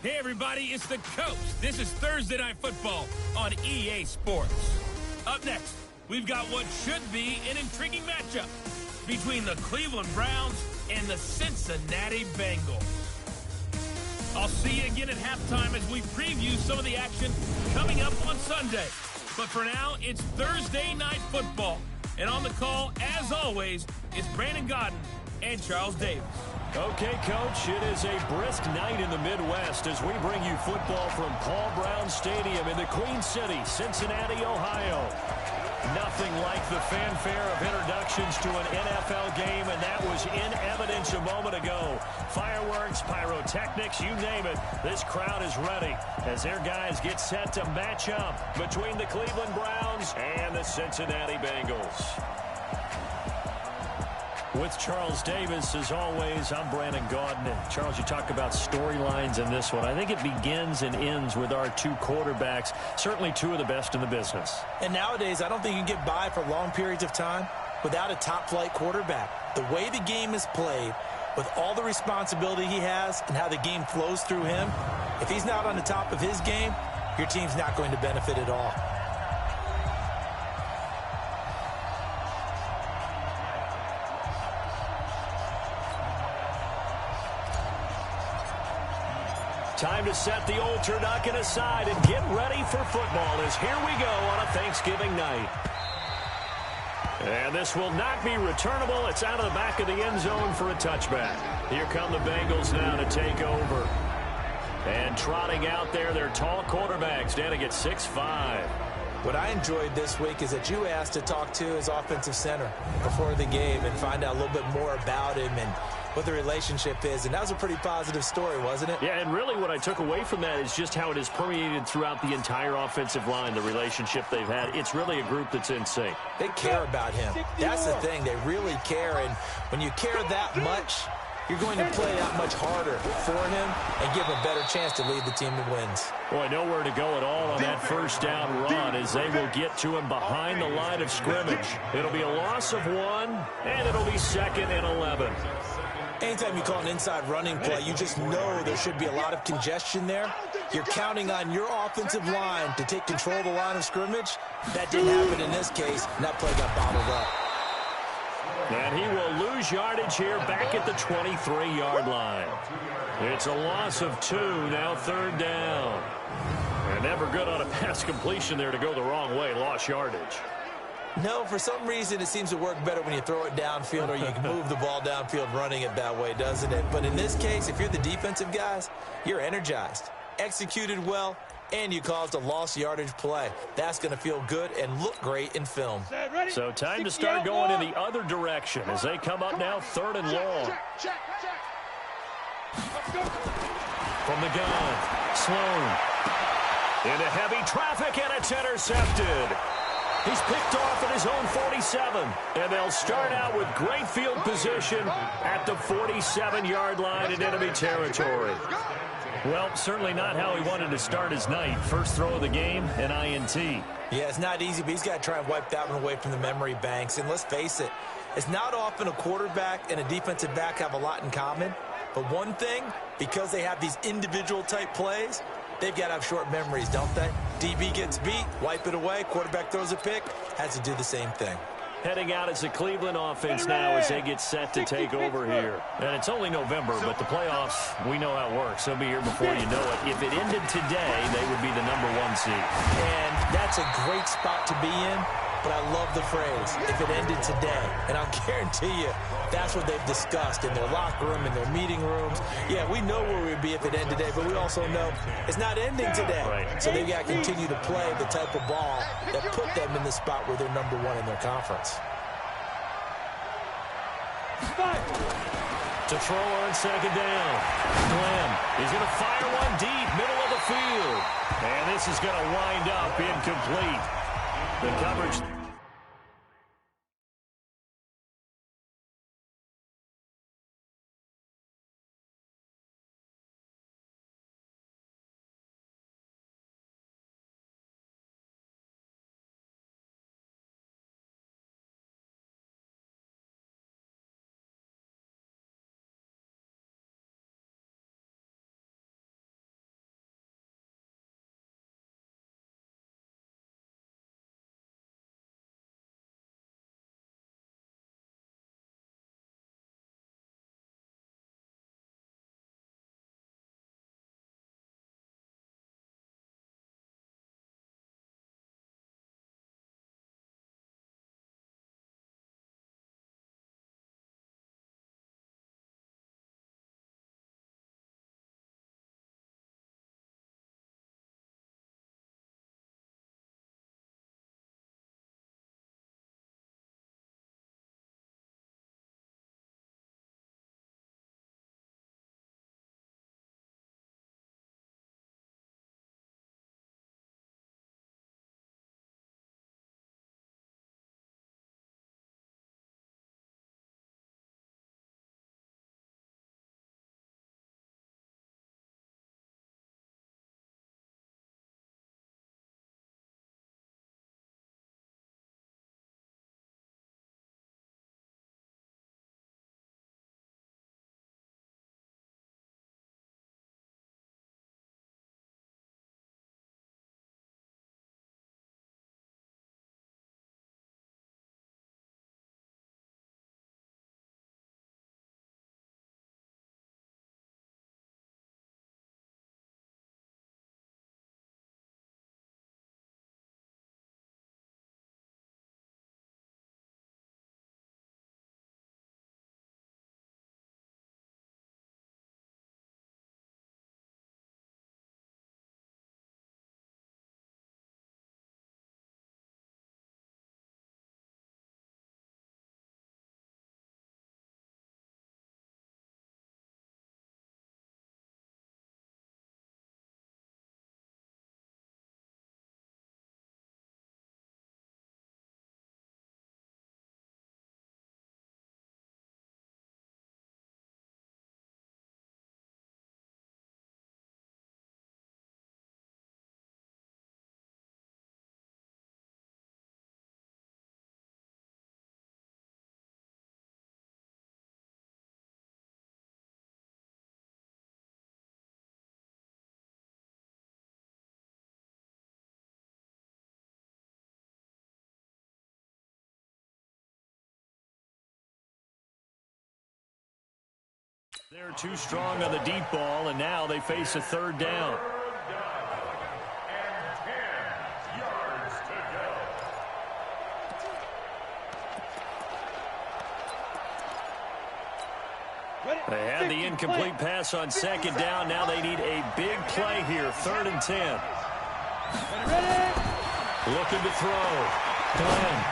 Hey, everybody, it's the Coach. This is Thursday Night Football on EA Sports. Up next, we've got what should be an intriguing matchup between the Cleveland Browns and the Cincinnati Bengals. I'll see you again at halftime as we preview some of the action coming up on Sunday. But for now, it's Thursday Night Football. And on the call, as always, it's Brandon Godden and Charles Davis. Okay, Coach, it is a brisk night in the Midwest as we bring you football from Paul Brown Stadium in the Queen City, Cincinnati, Ohio. Nothing like the fanfare of introductions to an NFL game, and that was in evidence a moment ago. Fireworks, pyrotechnics, you name it, this crowd is ready as their guys get set to match up between the Cleveland Browns and the Cincinnati Bengals. With Charles Davis, as always, I'm Brandon Godden. And Charles, you talk about storylines in this one. I think it begins and ends with our two quarterbacks, certainly two of the best in the business. And nowadays, I don't think you can get by for long periods of time without a top-flight quarterback. The way the game is played, with all the responsibility he has and how the game flows through him, if he's not on the top of his game, your team's not going to benefit at all. Time to set the old turducken aside and get ready for football as here we go on a Thanksgiving night. And this will not be returnable. It's out of the back of the end zone for a touchback. Here come the Bengals now to take over. And trotting out there, their tall quarterback standing at 6'5". What I enjoyed this week is that you asked to talk to his offensive center before the game and find out a little bit more about him and what the relationship is. And that was a pretty positive story, wasn't it? Yeah, and really what I took away from that is just how it has permeated throughout the entire offensive line, the relationship they've had. It's really a group that's in sync. They care about him. That's the thing. They really care. And when you care that much, you're going to play that much harder for him and give him a better chance to lead the team to wins. Boy, nowhere to go at all on that first down run as they will get to him behind the line of scrimmage. It'll be a loss of 1, and it'll be 2nd and 11. Anytime you call an inside running play, you just know there should be a lot of congestion there. You're counting on your offensive line to take control of the line of scrimmage. That didn't happen in this case, and that play got bottled up. And he will lose yardage here back at the 23-yard line. It's a loss of 2, now 3rd down. And never good on a pass completion there to go the wrong way, lost yardage. No, for some reason it seems to work better when you throw it downfield or you can move the ball downfield running it that way, doesn't it? But in this case, if you're the defensive guys, you're energized, executed well, and you caused a lost yardage play. That's going to feel good and look great in film. So time to start going in the other direction as they come up now 3rd and long. From the gun, Sloan. Into heavy traffic, and it's intercepted. He's picked off at his own 47, and they'll start out with great field position at the 47-yard line in enemy territory. Well, certainly not how he wanted to start his night. First throw of the game, an INT. Yeah, it's not easy, but he's got to try and wipe that one away from the memory banks. And let's face it, it's not often a quarterback and a defensive back have a lot in common. But one thing, because they have these individual type plays, they've got to have short memories, don't they? DB gets beat, wipe it away, quarterback throws a pick, has to do the same thing. Heading out as the Cleveland offense now as they get set to take over here. And it's only November, but the playoffs, we know how it works. They'll be here before you know it. If it ended today, they would be the #1 seed. And that's a great spot to be in, but I love the phrase, if it ended today. And I'll guarantee you, that's what they've discussed in their locker room, in their meeting rooms. Yeah, we know where we'd be if it ended today, but we also know it's not ending today. Right. So they've got to continue to play the type of ball that put them in the spot where they're #1 in their conference. To throw on 2nd down. Glenn is going to fire one deep, middle of the field. And this is going to wind up incomplete. The coverage They're too strong on the deep ball, and now they face a third down. They had the incomplete pass on second down. Now they need a big play here, 3rd and 10. Looking to throw. Glenn.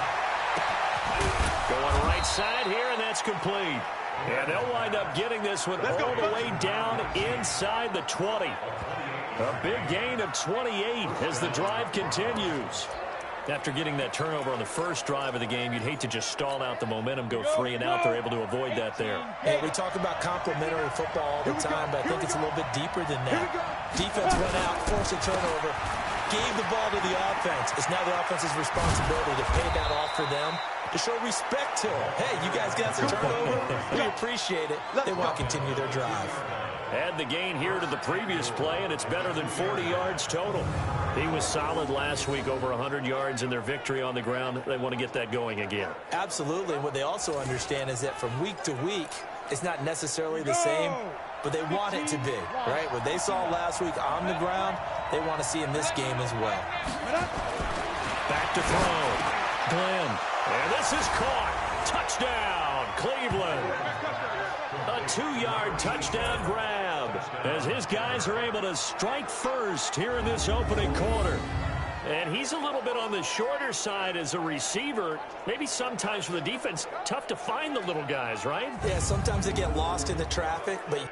Going right side here, and that's complete. And they'll wind up getting this one all the way down inside the 20. A big gain of 28 as the drive continues. After getting that turnover on the first drive of the game, you'd hate to just stall out the momentum, go 3 and out. They're able to avoid that there. Hey, we talk about complementary football all the time, but I think it's a little bit deeper than that. Defense went out, forced a turnover, gave the ball to the offense. It's now the offense's responsibility to pay that off for them, to show respect to them. Hey, you guys got the turnover. We appreciate it. They want to continue their drive. Add the gain here to the previous play, and it's better than 40 yards total. He was solid last week, over 100 yards in their victory on the ground. They want to get that going again. Absolutely. And what they also understand is that from week to week, it's not necessarily the same, but they want it to be, right? What they saw last week on the ground, they want to see in this game as well. Back to throw. Glenn. And this is caught. Touchdown, Cleveland. A 2-yard touchdown grab as his guys are able to strike first here in this opening quarter. And he's a little bit on the shorter side as a receiver. Maybe sometimes for the defense, tough to find the little guys, right? Yeah, sometimes they get lost in the traffic, but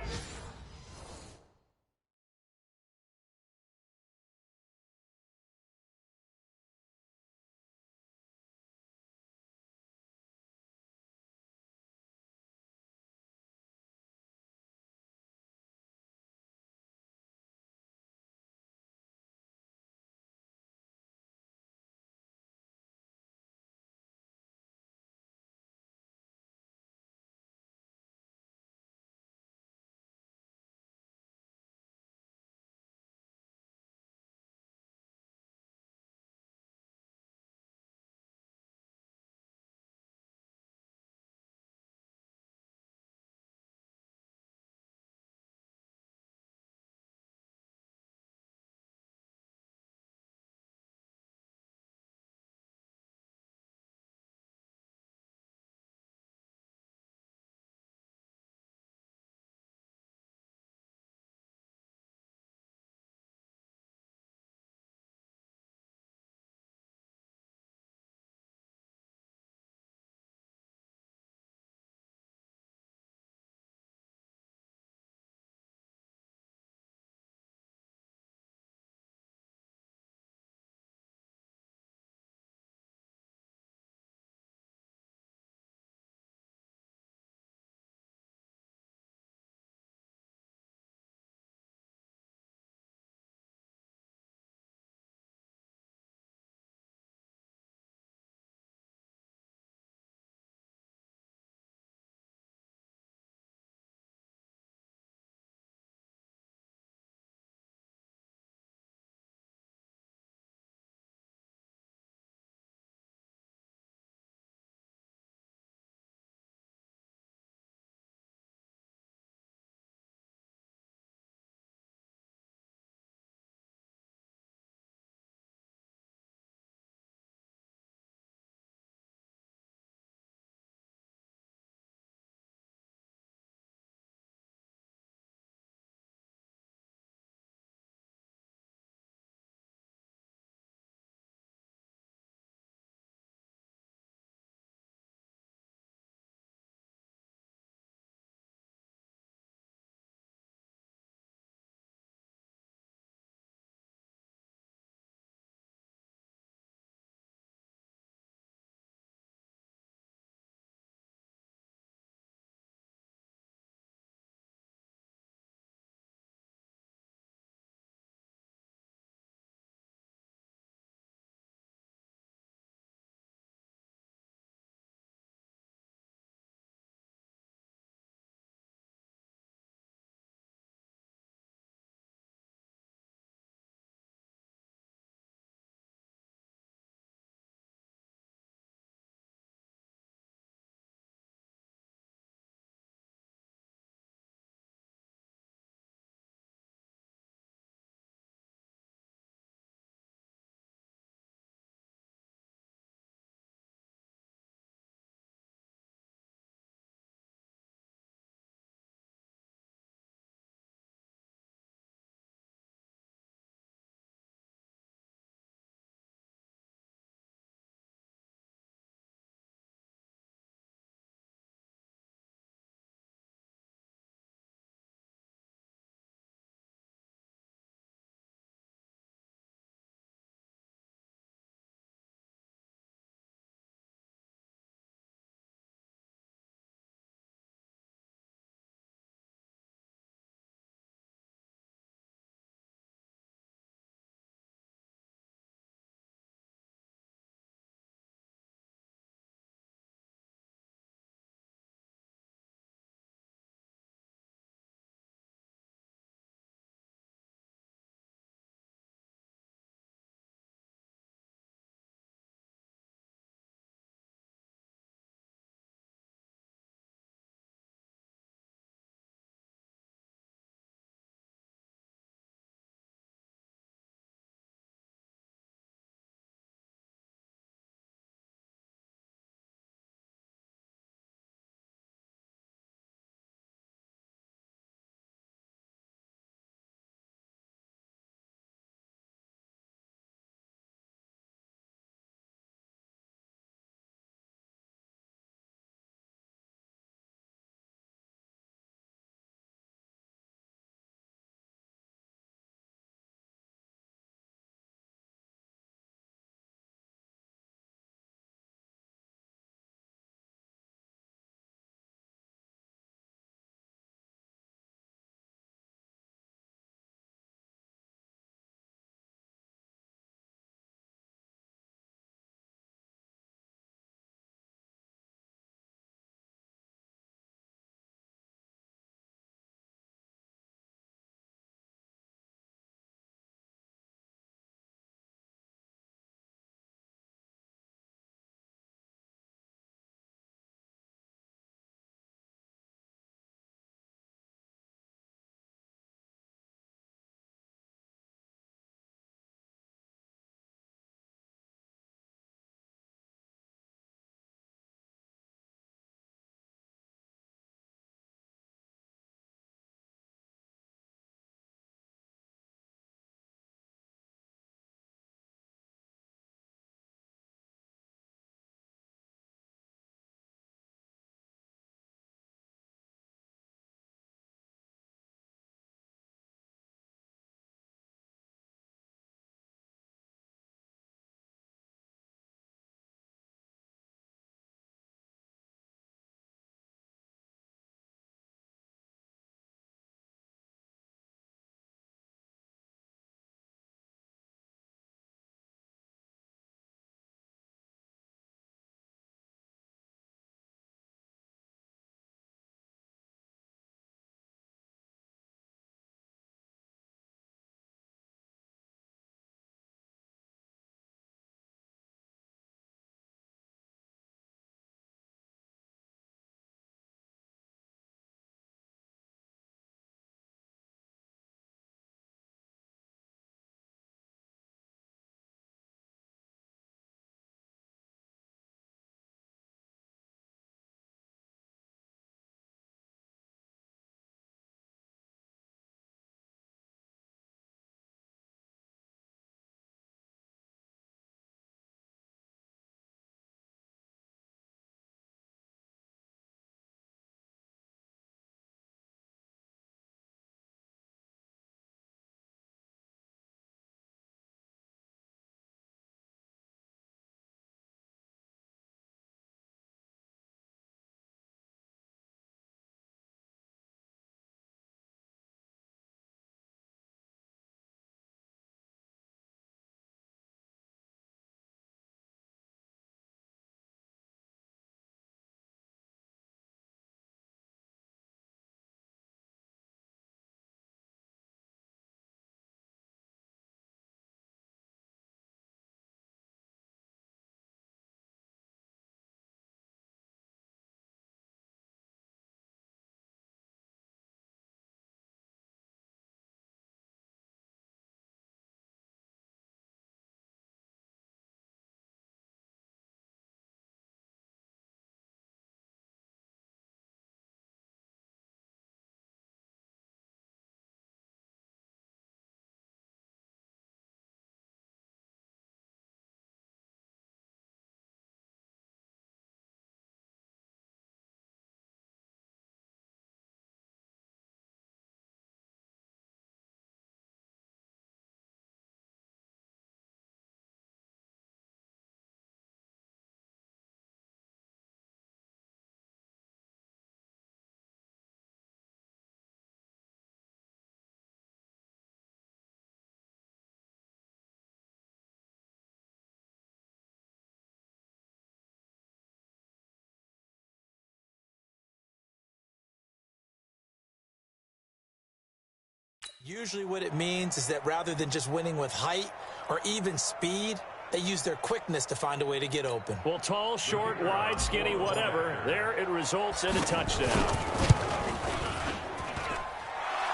Usually what it means is that rather than just winning with height or even speed, they use their quickness to find a way to get open. Well, tall, short, wide, skinny, whatever. There it results in a touchdown.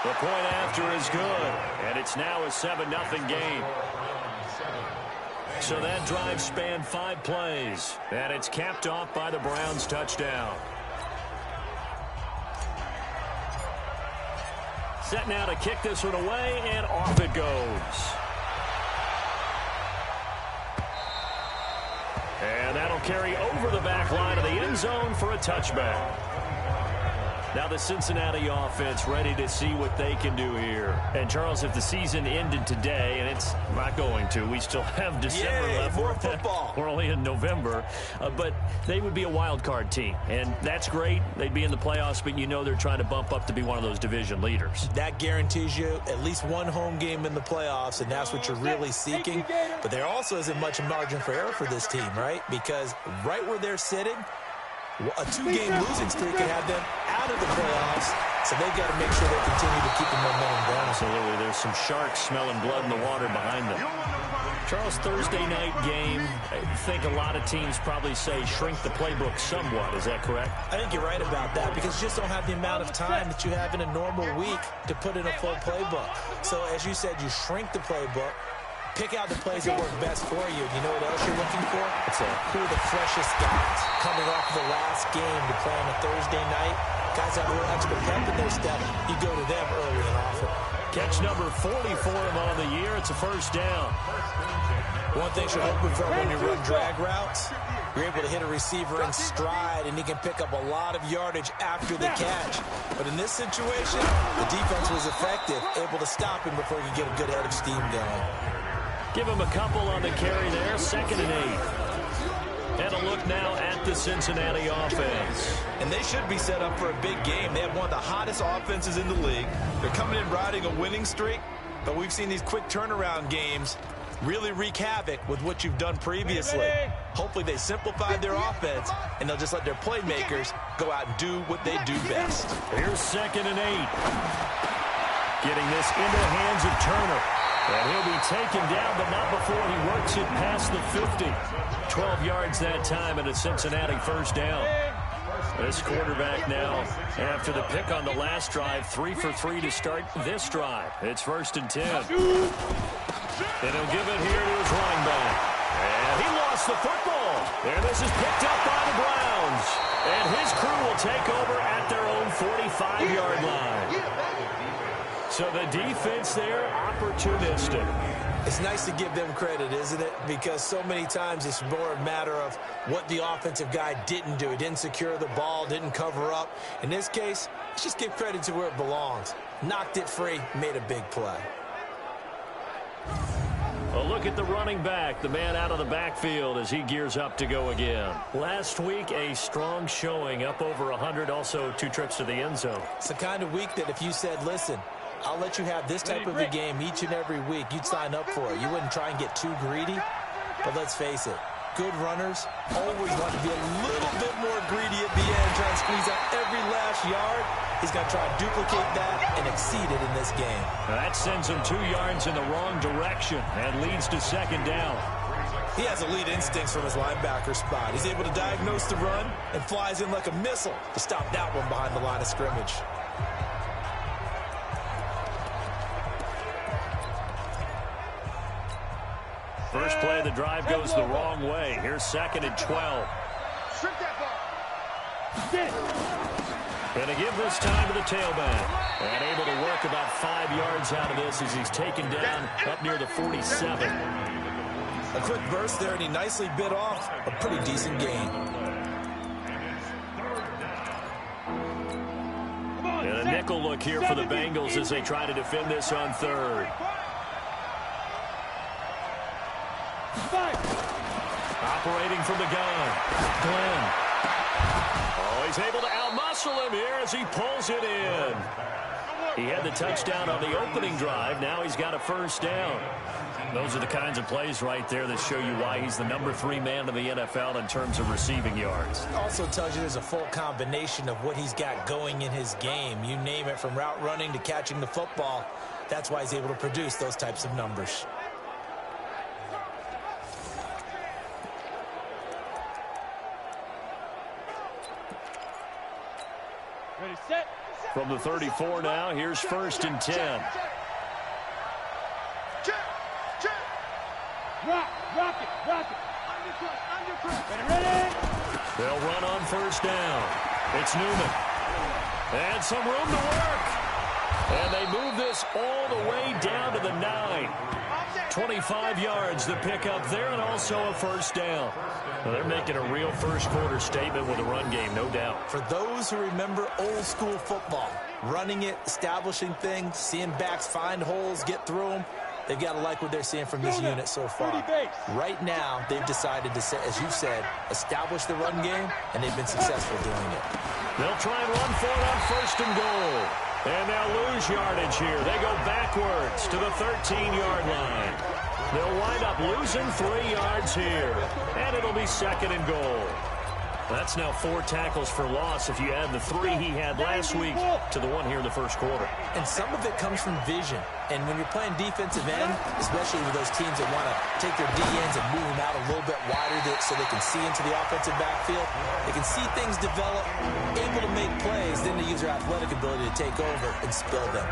The point after is good, and it's now a 7-0 game. So that drive spanned 5 plays, and it's capped off by the Browns' touchdown. Set now to kick this one away, and off it goes. And that'll carry over the back line of the end zone for a touchback. Now the Cincinnati offense ready to see what they can do here. And, Charles, if the season ended today, and it's not going to, we still have December left. More football. We're only in November. But they would be a wild card team. And that's great. They'd be in the playoffs, but you know they're trying to bump up to be one of those division leaders. That guarantees you at least one home game in the playoffs, and that's what you're really seeking. But there also isn't much margin for error for this team, right? Because right where they're sitting, a 2-game losing streak could have them out of the playoffs, so they've got to make sure they continue to keep the momentum down. Absolutely. There's some sharks smelling blood in the water behind them. Charles, Thursday night game, I think a lot of teams probably say shrink the playbook somewhat. Is that correct? I think you're right about that because you just don't have the amount of time that you have in a normal week to put in a full playbook. So, as you said, you shrink the playbook. Pick out the plays that work best for you. You know what else you're looking for? Who are the freshest guys coming off of the last game to play on a Thursday night? Guys have a little extra pep in their step. You go to them early and often. Catch number 44 on the year. It's a first down. One thing you're hoping for when you run drag routes, you're able to hit a receiver in stride, and he can pick up a lot of yardage after the catch. But in this situation, the defense was effective, able to stop him before he could get a good head of steam going. Give him a couple on the carry there, 2nd and 8. And a look now at the Cincinnati offense. And they should be set up for a big game. They have one of the hottest offenses in the league. They're coming in riding a winning streak, but we've seen these quick turnaround games really wreak havoc with what you've done previously. Hopefully they simplified their offense, and they'll just let their playmakers go out and do what they do best. Here's 2nd and 8. Getting this into the hands of Turner. And he'll be taken down, but not before he works it past the 50. 12 yards that time and a Cincinnati first down. This quarterback now, after the pick on the last drive, 3 for 3 to start this drive. It's 1st and 10. And he'll give it here to his running back. And he lost the football. And this is picked up by the Browns. And his crew will take over at their own 45-yard line. So the defense there, opportunistic. It's nice to give them credit, isn't it? Because so many times it's more a matter of what the offensive guy didn't do. He didn't secure the ball, didn't cover up. In this case, let's just give credit to where it belongs. Knocked it free, made a big play. A look at the running back, the man out of the backfield as he gears up to go again. Last week, a strong showing, up over 100, also 2 trips to the end zone. It's the kind of week that if you said, listen, I'll let you have this type of a game each and every week, you'd sign up for it. You wouldn't try and get too greedy. But let's face it, good runners always want to be a little bit more greedy at the end, trying to squeeze out every last yard. He's going to try and duplicate that and exceed it in this game. That sends him 2 yards in the wrong direction and leads to 2nd down. He has elite instincts from his linebacker spot. He's able to diagnose the run and flies in like a missile to stop that one behind the line of scrimmage. First play of the drive goes the wrong way. Here's 2nd and 12. Going to give this time to the tailback. And able to work about 5 yards out of this as he's taken down up near the 47. A quick burst there, and he nicely bit off a pretty decent gain. And a nickel look here for the Bengals as they try to defend this on 3rd. Operating from the gun, Glenn. Oh, he's able to outmuscle him here as he pulls it in. He had the touchdown on the opening drive. Now he's got a first down. Those are the kinds of plays right there that show you why he's the number 3 man in the NFL in terms of receiving yards. Also tells you there's a full combination of what he's got going in his game. You name it, from route running to catching the football. That's why he's able to produce those types of numbers. Ready, set. From the 34 now, here's 1st and 10. Rock it. Ready. They'll run on 1st down. It's Newman. And some room to work. And they move this all the way down to the 9. 25 yards to pick up there, and also a 1st down. Well, they're making a real first-quarter statement with a run game, no doubt. For those who remember old-school football, running it, establishing things, seeing backs find holes, get through them, they've got to like what they're seeing from this unit so far. Right now, they've decided to, as you said, establish the run game, and they've been successful doing it. They'll try and run for it on 1st and goal. And they'll lose yardage here. They go backwards to the 13-yard line. They'll wind up losing 3 yards here. And it'll be 2nd and goal. That's now 4 tackles for loss if you add the 3 he had last week to the 1 here in the 1st quarter. And some of it comes from vision. And when you're playing defensive end, especially with those teams that want to take their DNs and move them out a little bit wider so they can see into the offensive backfield, they can see things develop, able to make plays, then they use their athletic ability to take over and spill them.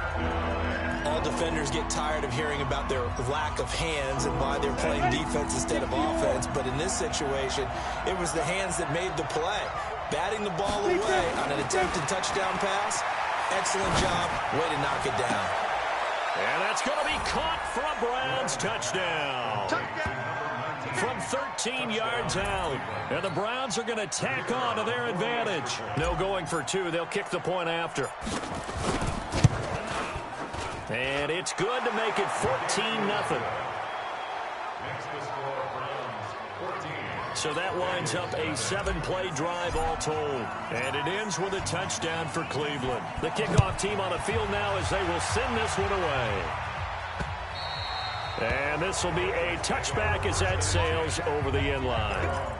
All defenders get tired of hearing about their lack of hands and why they're playing defense instead of offense. But in this situation, it was the hands that made the play. Batting the ball away on an attempted touchdown pass. Excellent job. Way to knock it down. And that's going to be caught for a Browns touchdown. From 13 yards out. And the Browns are going to tack on to their advantage. No going for 2. They'll kick the point after. And it's good to make it 14-0. So that winds up a 7-play drive all told. And it ends with a touchdown for Cleveland. The kickoff team on the field now as they will send this one away. And this will be a touchback as that sails over the end line.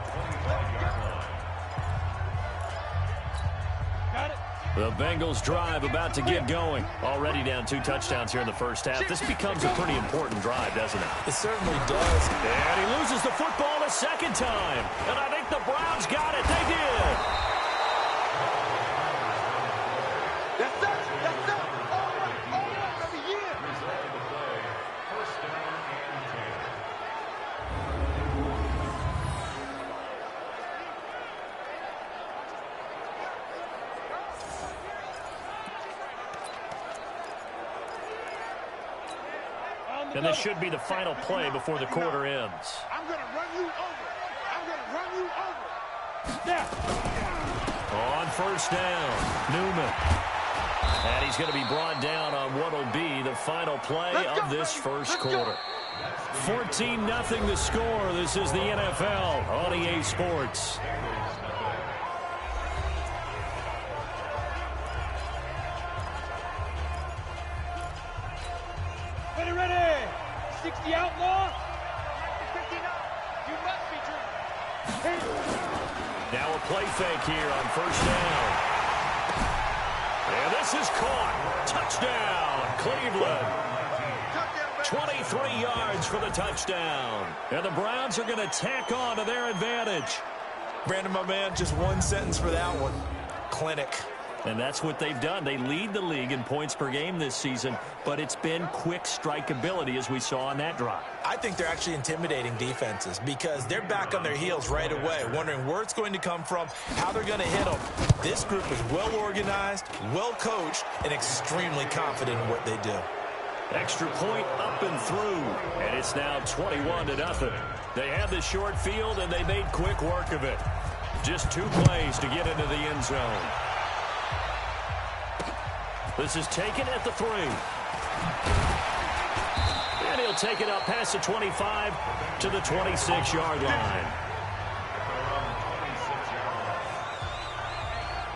The Bengals drive about to get going. Already down 2 touchdowns here in the first half. This becomes a pretty important drive, doesn't it? It certainly does. And he loses the football a second time. And I think the Browns got it. They did. That's it. All right, baby, yeah. And this should be the final play before the quarter ends. I'm going to run you over. Now. On 1st down, Newman. And he's going to be brought down on what will be the final play of this first quarter. 14-0 the score. This is the NFL on EA Sports. Ready. 60 outlaw. 59. You must be dreaming. Now a play fake here on 1st down. And this is caught. Touchdown, Cleveland. 23 yards for the touchdown. And the Browns are going to tack on to their advantage. Brandon, my man, just one sentence for that one. Clinic. And that's what they've done. They lead the league in points per game this season, but it's been quick strike ability as we saw on that drive. I think they're actually intimidating defenses because they're back on their heels right away, wondering where it's going to come from, how they're going to hit them. This group is well organized, well coached, and extremely confident in what they do. Extra point up and through, and it's now 21-0. They had the short field, and they made quick work of it. Just 2 plays to get into the end zone. This is taken at the 3. And he'll take it up past the 25 to the 26-yard line.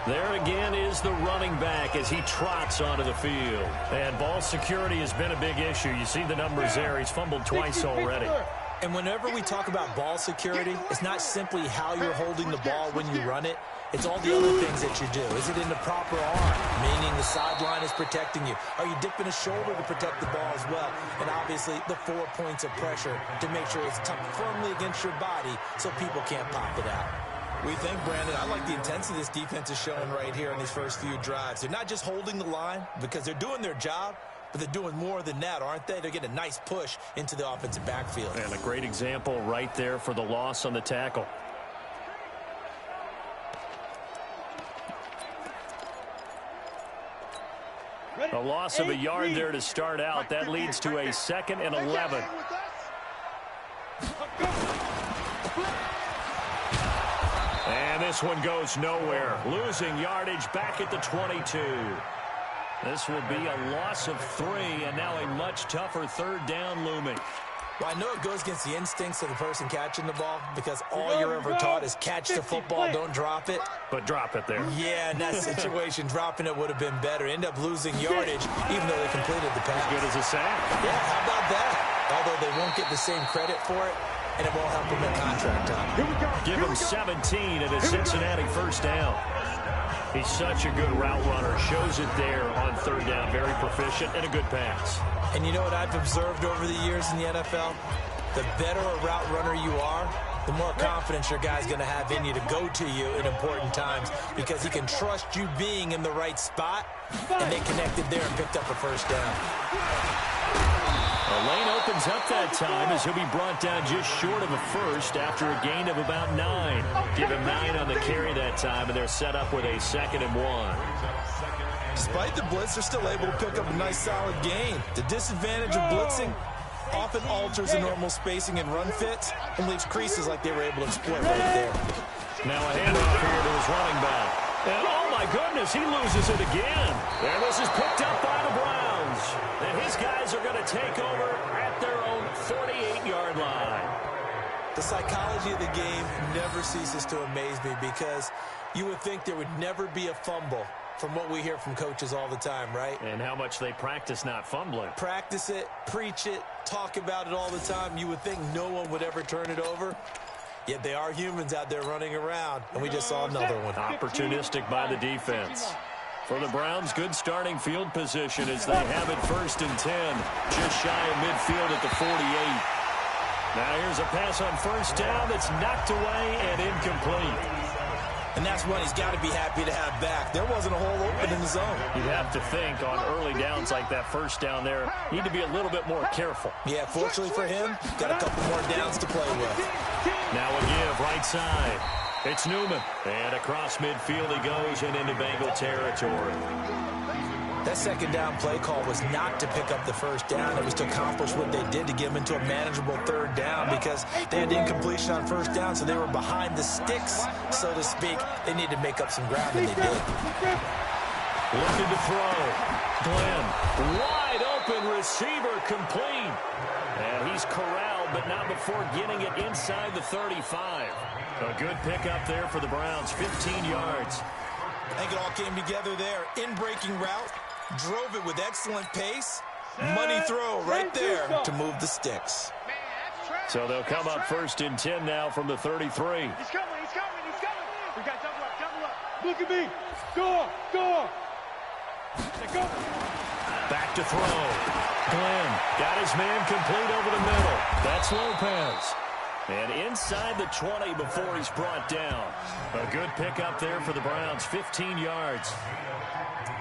There again is the running back as he trots onto the field. And ball security has been a big issue. You see the numbers there. He's fumbled twice already. And whenever we talk about ball security, it's not simply how you're holding the ball when you run it. It's all the other things that you do. Is it in the proper arm, meaning the sideline is protecting you? Are you dipping a shoulder to protect the ball as well? And obviously, the 4 points of pressure to make sure it's tucked firmly against your body so people can't pop it out. What do you think, Brandon? I like the intensity this defense is showing right here in these first few drives. They're not just holding the line because they're doing their job, but they're doing more than that, aren't they? They're getting a nice push into the offensive backfield. And a great example right there for the loss on the tackle. A loss of a yard there to start out. That leads to a 2nd and 11. And this one goes nowhere. Losing yardage back at the 22. This will be a loss of 3, and now a much tougher 3rd down looming. Well, I know it goes against the instincts of the person catching the ball because all you're ever taught is catch the football, don't drop it. But drop it there. Yeah, in that situation, dropping it would have been better. End up losing yardage, even though they completed the pass. As good as a sack. Yeah, how about that? Although they won't get the same credit for it, and it won't help them at contract time. Give him 17 at a Cincinnati 1st down. He's such a good route runner. Shows it there on 3rd down. Very proficient and a good pass. And you know what I've observed over the years in the NFL? The better a route runner you are, the more confidence your guy's going to have in you to go to you in important times because he can trust you being in the right spot, and they connected there and picked up a 1st down. The lane opens up that time as he'll be brought down just short of a 1st after a gain of about 9. Give him 9 on the carry that time, and they're set up with a 2nd and 1. Despite the blitz, they're still able to pick up a nice solid gain. The disadvantage of blitzing often alters the normal spacing and run fits and leaves creases like they were able to exploit right there. Now a handoff here to his running back. And oh my goodness, he loses it again. And this is picked up by the Browns. And his guys are going to take over at their own 48-yard line. The psychology of the game never ceases to amaze me because you would think there would never be a fumble from what we hear from coaches all the time, right? And how much they practice not fumbling. Practice it, preach it, talk about it all the time. You would think no one would ever turn it over. Yet they are humans out there running around, and we just saw another one. Opportunistic by the defense. For the Browns, good starting field position as they have it 1st and 10. Just shy of midfield at the 48. Now here's a pass on 1st down that's knocked away and incomplete. And that's one he's got to be happy to have back. There wasn't a hole open in the zone. You'd have to think on early downs like that 1st down there, need to be a little bit more careful. Yeah, fortunately for him, got a couple more downs to play with. Now a give right side. It's Newman. And across midfield he goes and into Bengal territory. That 2nd down play call was not to pick up the 1st down. It was to accomplish what they did to get them into a manageable 3rd down because they had incompletion on 1st down, so they were behind the sticks, so to speak. They needed to make up some ground, and they did. Looking to throw. Glenn, wide open receiver complete. And he's corralled, but not before getting it inside the 35. A good pickup there for the Browns, 15 yards. I think it all came together there. In-breaking route, drove it with excellent pace. Money throw right there to move the sticks. So they'll come up 1st and 10 now from the 33. He's coming, he's coming, he's coming. We got double up, double up. Look at me. Go, go. Go. Back to throw. Glenn got his man complete over the middle. That's Lopez. And inside the 20 before he's brought down. A good pickup there for the Browns, 15 yards.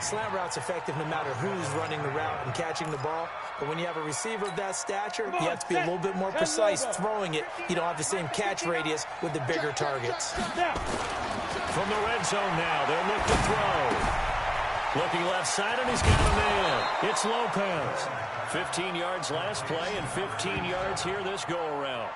Slant route's effective no matter who's running the route and catching the ball. But when you have a receiver of that stature, you have to be a little bit more precise throwing it. You don't have the same catch radius with the bigger targets. From the red zone now, they'll look to throw. Looking left side, and he's got a man. It's Lopez. 15 yards last play and 15 yards here this go-around.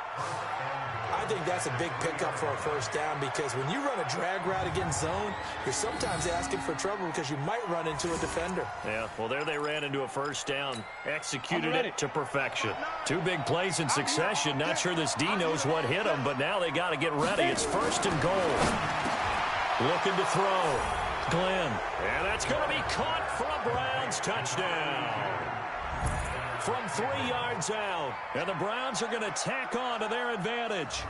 I think that's a big pickup for a 1st down because when you run a drag route against zone, you're sometimes asking for trouble because you might run into a defender. Yeah, well, there they ran into a 1st down, executed it to perfection. 2 big plays in succession. Not sure this D knows what hit him, but now they got to get ready. It's 1st and goal. Looking to throw. Glenn. And that's going to be caught for a Browns touchdown. From 3 yards out. And the Browns are going to tack on to their advantage.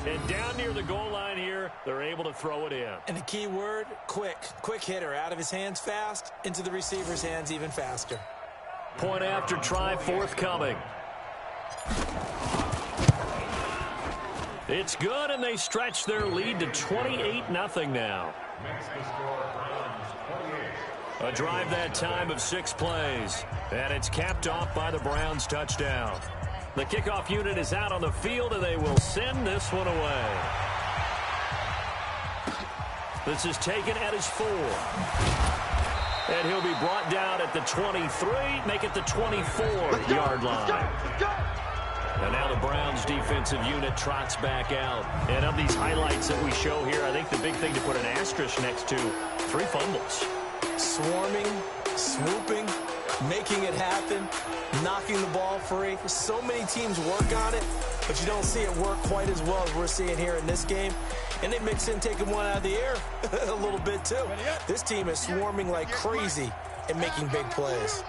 And down near the goal line here, they're able to throw it in. And the key word, quick. Quick hitter. Out of his hands fast, into the receiver's hands even faster. Point after try forthcoming. It's good, and they stretch their lead to 28-0 now. A drive that time of 6 plays, and it's capped off by the Browns' touchdown. The kickoff unit is out on the field, and they will send this one away. This is taken at his 4. And he'll be brought down at the 23, make it the 24-yard line. And now the Browns defensive unit trots back out. And of these highlights that we show here, I think the big thing to put an asterisk next to, 3 fumbles. Swarming, swooping, making it happen, knocking the ball free. So many teams work on it, but you don't see it work quite as well as we're seeing here in this game. And they mix in taking one out of the air a little bit, too. This team is swarming like crazy and making big plays.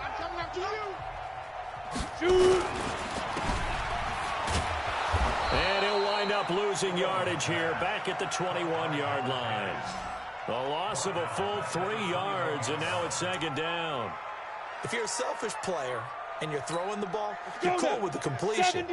And he'll wind up losing yardage here back at the 21-yard line. A loss of a full 3 yards, and now it's 2nd down. If you're a selfish player and you're throwing the ball, you're cool with the completion.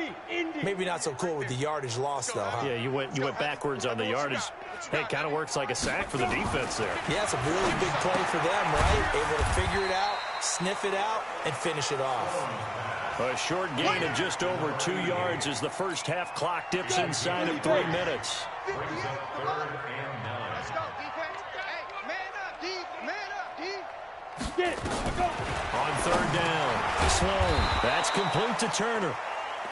Maybe not so cool with the yardage loss, though, huh? Yeah, you went backwards on the yardage. Hey, it kind of works like a sack for the defense there. Yeah, it's a really big play for them, right? Able to figure it out, sniff it out, and finish it off. A short gain of just over 2 yards as the first half clock dips inside of 3 minutes. Let's go, defense. Hey, man up, D. Man up, D. Get it. Go. On 3rd down, Sloan. That's complete to Turner.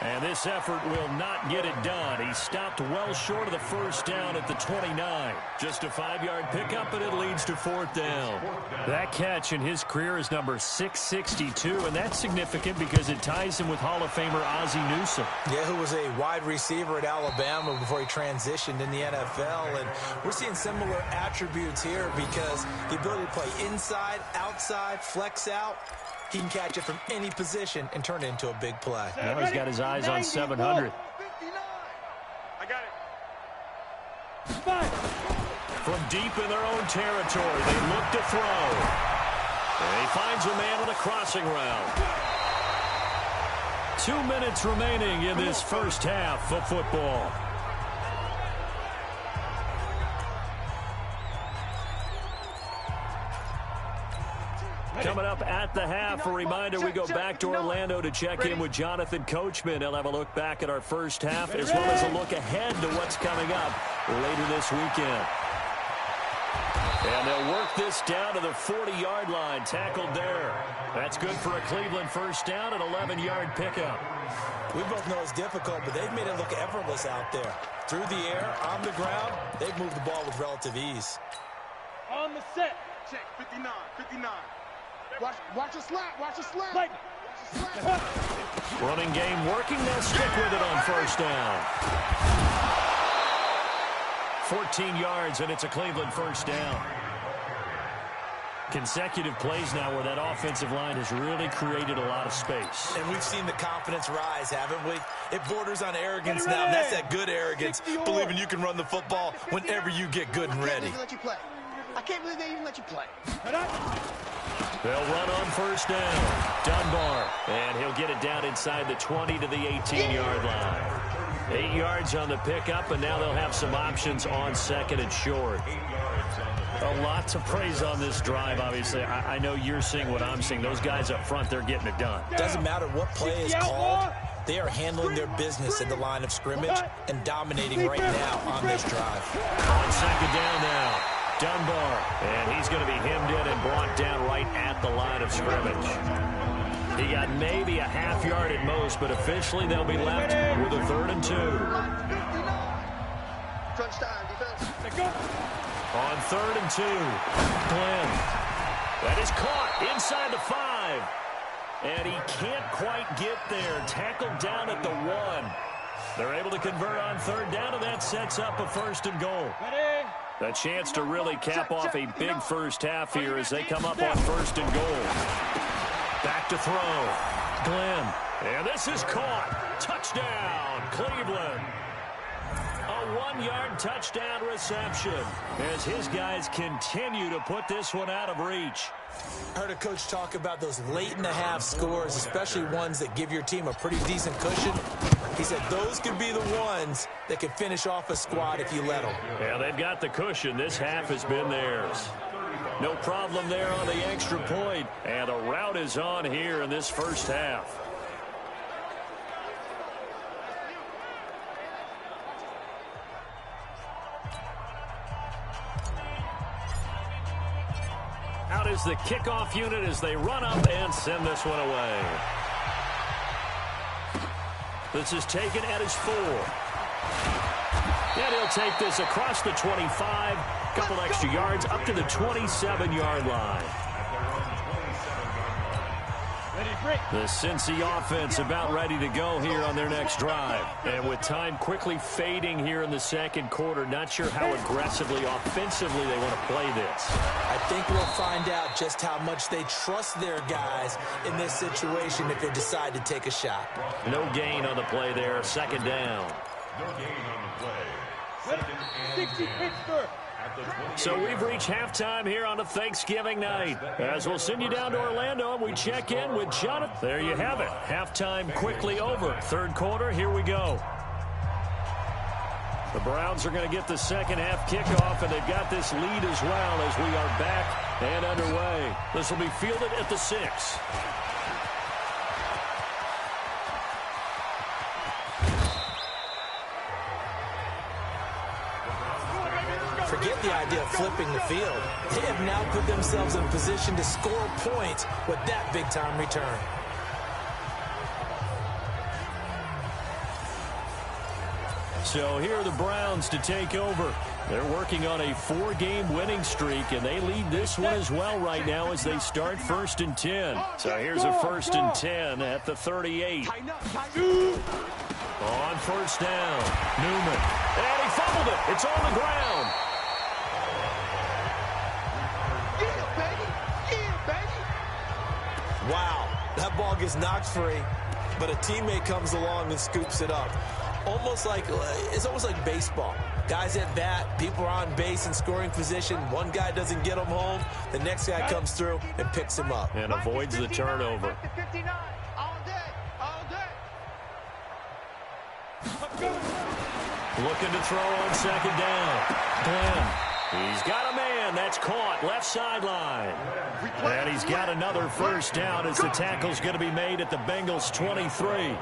And this effort will not get it done. He stopped well short of the first down at the 29. Just a 5-yard pickup, and it leads to 4th down. That catch in his career is number 662, and that's significant because it ties him with Hall of Famer Ozzie Newsome. Yeah, who was a wide receiver at Alabama before he transitioned in the NFL. And we're seeing similar attributes here because the ability to play inside, outside, flex out. He can catch it from any position and turn it into a big play. Now he's got his eyes on 700. I got it. From deep in their own territory, they look to throw. And he finds a man on a crossing route. 2 minutes remaining in this first half of football. Coming up at the half, a reminder, we go back to Orlando to check in with Jonathan Coachman. He'll have a look back at our first half as well as a look ahead to what's coming up later this weekend. And they'll work this down to the 40-yard line, tackled there. That's good for a Cleveland first down, an 11-yard pickup. We both know it's difficult, but they've made it look effortless out there. Through the air, on the ground, they've moved the ball with relative ease. On the set. Check, 59, 59. Watch a slap, watch a slap. Watch a slap. Running game working, they'll stick with it on first down. 14 yards, and it's a Cleveland first down. Consecutive plays now where that offensive line has really created a lot of space. And we've seen the confidence rise, haven't we? It borders on arrogance now, and that's that good arrogance, believing you can run the football whenever you get good and ready. I can't believe they even let you play. They'll run on first down. Dunbar, and he'll get it down inside the 20 to the 18-yard line. 8 yards on the pickup, and now they'll have some options on 2nd and short. A lot to praise on this drive, obviously. I know you're seeing what I'm seeing. Those guys up front, they're getting it done. Doesn't matter what play is called. They are handling their business at the line of scrimmage and dominating right now on this drive. On 2nd down now. Dunbar, and he's going to be hemmed in and brought down right at the line of scrimmage. He got maybe a half yard at most, but officially they'll be left with a 3rd and 2. Crunch time, defense. On 3rd and 2, Glenn. That is caught inside the 5. And he can't quite get there. Tackled down at the 1. They're able to convert on 3rd down, and that sets up a 1st and goal. A chance to really cap off a big first half here as they come up on 1st and goal. Back to throw. Glenn. And this is caught. Touchdown, Cleveland. 1-yard touchdown reception as his guys continue to put this one out of reach. I heard a coach talk about those late-in-the-half scores, especially ones that give your team a pretty decent cushion. He said those could be the ones that could finish off a squad if you let them. Yeah, they've got the cushion. This half has been theirs. No problem there on the extra point. And a rout is on here in this first half. Out is the kickoff unit as they run up and send this one away. This is taken at his 4. And he'll take this across the 25. Couple extra yards up to the 27-yard line. The Cincy offense about ready to go here on their next drive. And with time quickly fading here in the second quarter, not sure how aggressively, offensively they want to play this. I think we'll find out just how much they trust their guys in this situation if they decide to take a shot. No gain on the play there. Second down. No gain on the play. 60 Pittsburgh. So we've reached halftime here on a Thanksgiving night. As we'll send you down to Orlando, we check in with Jonathan. There you have it. Halftime quickly over. Third quarter, here we go. The Browns are going to get the second half kickoff, and they've got this lead as well as we are back and underway. This will be fielded at the 6. Forget the idea of flipping the field. They have now put themselves in position to score points with that big-time return. So here are the Browns to take over. They're working on a 4-game winning streak, and they lead this one as well right now as they start 1st and 10. So here's a 1st and 10 at the 38. On first down, Newman. And he fumbled it. It's on the ground. Wow, that ball gets knocked free, but a teammate comes along and scoops it up. It's almost like baseball. Guys at bat, people are on base in scoring position. One guy doesn't get him home. The next guy comes through and picks him up. And avoids the turnover. Looking to throw on second down. Glenn. He's got a man. That's caught. Left sideline. And he's got another first down as the tackle's going to be made at the Bengals' 23.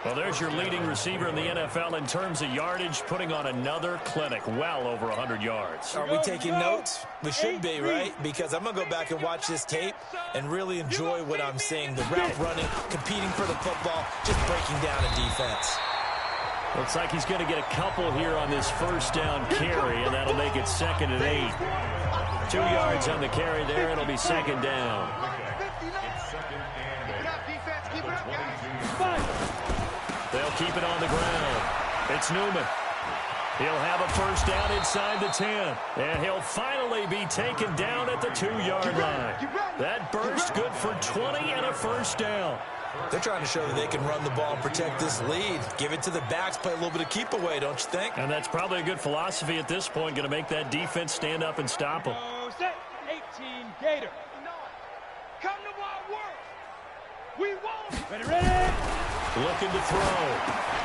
Well, there's your leading receiver in the NFL in terms of yardage, putting on another clinic, well over 100 yards. Are we taking notes? We should be, right? Because I'm going to go back and watch this tape and really enjoy what I'm seeing. The route running, competing for the football, just breaking down a defense. Looks like he's going to get a couple here on this first down carry, and that'll make it 2nd and 8. 2 yards on the carry there. It'll be 2nd down. They'll keep it on the ground. It's Newman. He'll have a first down inside the 10. And he'll finally be taken down at the 2-yard line. That burst good for 20 and a first down. They're trying to show that they can run the ball and protect this lead. Give it to the backs, play a little bit of keep away, don't you think? And that's probably a good philosophy at this point, going to make that defense stand up and stop them. Set 18 Gator. Come to my work. We won't. Ready. Looking to throw.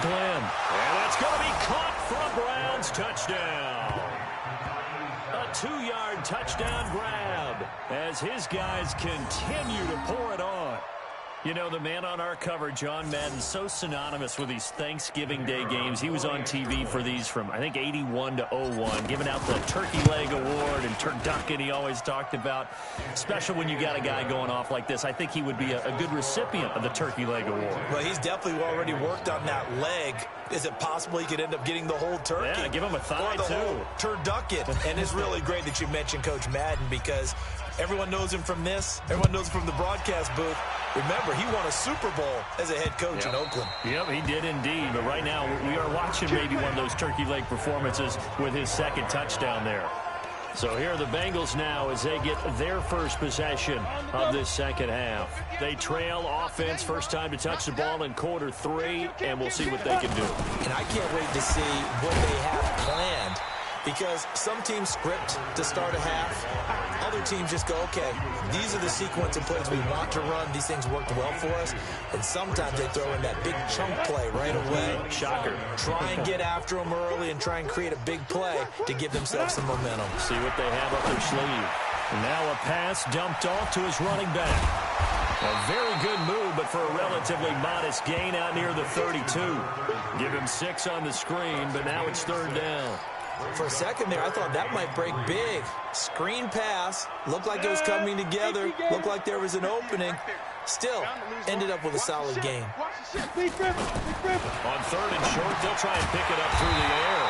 Glenn. And that's going to be caught for a Browns touchdown. A 2-yard touchdown grab as his guys continue to pour it on. You know, the man on our cover, John Madden, so synonymous with these Thanksgiving Day games. He was on TV for these from, I think, 81 to 01, giving out the Turkey Leg Award and turducken he always talked about. Special when you got a guy going off like this. I think he would be a good recipient of the Turkey Leg Award. Well, he's definitely already worked on that leg. Is it possible he could end up getting the whole turkey? Yeah, give him a thigh, or the too. Whole turducken. And it's really great that you mentioned Coach Madden because everyone knows him from this. Everyone knows him from the broadcast booth. Remember, he won a Super Bowl as a head coach in Oakland. Yep, he did indeed. But right now, we are watching maybe one of those turkey leg performances with his second touchdown there. So here are the Bengals now as they get their first possession of this second half. They trail offense, first time to touch the ball in quarter 3, and we'll see what they can do. And I can't wait to see what they have planned, because some teams script to start a half. Other teams just go, okay, these are the sequence of plays we want to run. These things worked well for us. And sometimes they throw in that big chunk play right away. Shocker. Try and get after them early and try and create a big play to give themselves some momentum. See what they have up their sleeve. And now a pass dumped off to his running back. A very good move, but for a relatively modest gain out near the 32. Give him 6 on the screen, but now it's third down. For a second there, I thought that might break big. Screen pass. Looked like it was coming together. Looked like there was an opening. Still, ended up with a solid gain. On third and short, they'll try and pick it up through the air.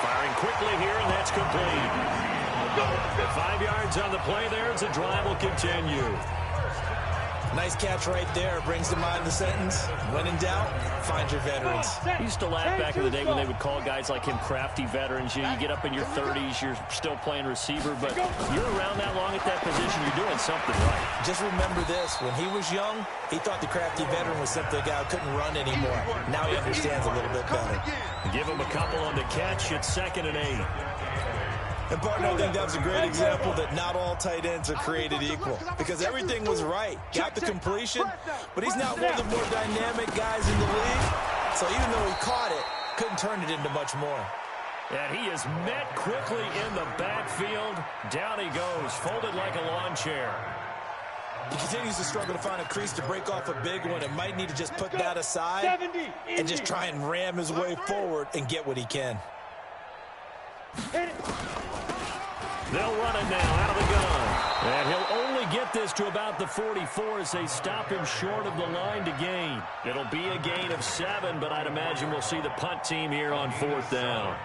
Firing quickly here, and that's complete. 5 yards on the play there as the drive will continue. Nice catch right there. Brings to mind the sentence, when in doubt, find your veterans. I used to laugh back in the day when they would call guys like him crafty veterans. You get up in your 30s, you're still playing receiver, but you're around that long at that position, you're doing something right. Just remember this. When he was young, he thought the crafty veteran was simply a guy who couldn't run anymore. Now he understands a little bit better. Give him a couple on the catch. It's 2nd and 8. And, partner, I think that's a great example that not all tight ends are created equal, because everything was right. Got the completion, but he's not one of the more dynamic guys in the league. So even though he caught it, couldn't turn it into much more. And he is met quickly in the backfield. Down he goes, folded like a lawn chair. He continues to struggle to find a crease to break off a big one, and might need to just put that aside and just try and ram his way forward and get what he can. They'll run it now out of the gun. And he'll only get this to about the 44 as they stop him short of the line to gain. It'll be a gain of 7, but I'd imagine we'll see the punt team here on 4th down.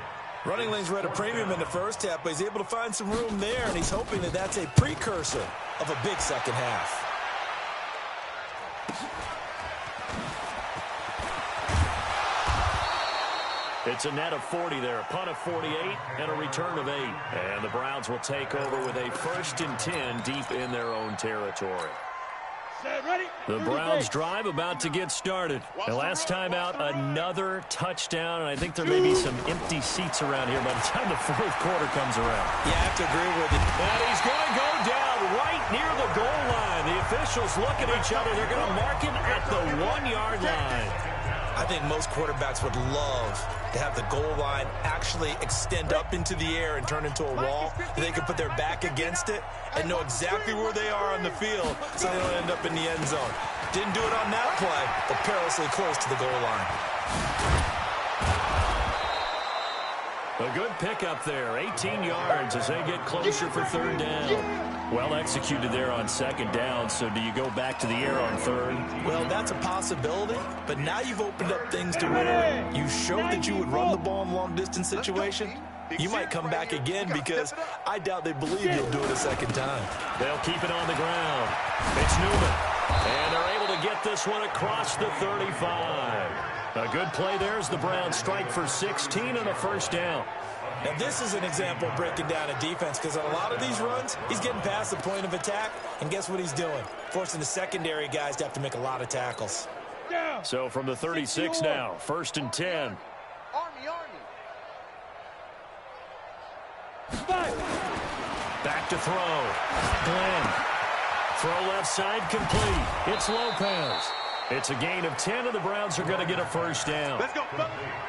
Running lanes were at a premium in the first half, but he's able to find some room there, and he's hoping that that's a precursor of a big second half. It's a net of 40 there, a punt of 48, and a return of 8. And the Browns will take over with a 1st and 10 deep in their own territory. The Browns drive about to get started. And last time out, another touchdown, and I think there may be some empty seats around here by the time the 4th quarter comes around. Yeah, I have to agree with you. And he's going to go down right near the goal line. The officials look at each other. They're going to mark him at the 1-yard line. I think most quarterbacks would love to have the goal line actually extend up into the air and turn into a wall. They can put their back against it and know exactly where they are on the field so they don't end up in the end zone. Didn't do it on that play, but perilously close to the goal line. A good pickup there, 18 yards as they get closer for 3rd down. Well executed there on 2nd down, so do you go back to the air on 3rd? Well, that's a possibility, but now you've opened up things to where you showed that you would run the ball in long-distance situation. You might come back again, because I doubt they believe you'll do it a 2nd time. They'll keep it on the ground. It's Newman, and they're able to get this one across the 35. A good play there as the Browns strike for 16 and a 1st down. Now, this is an example of breaking down a defense, because on a lot of these runs, he's getting past the point of attack, and guess what he's doing? Forcing the secondary guys to have to make a lot of tackles. So from the 36 now, 1st and 10. Back to throw. Glenn. Throw left side complete. It's Lopez. It's a gain of 10, and the Browns are going to get a 1st down. Let's go.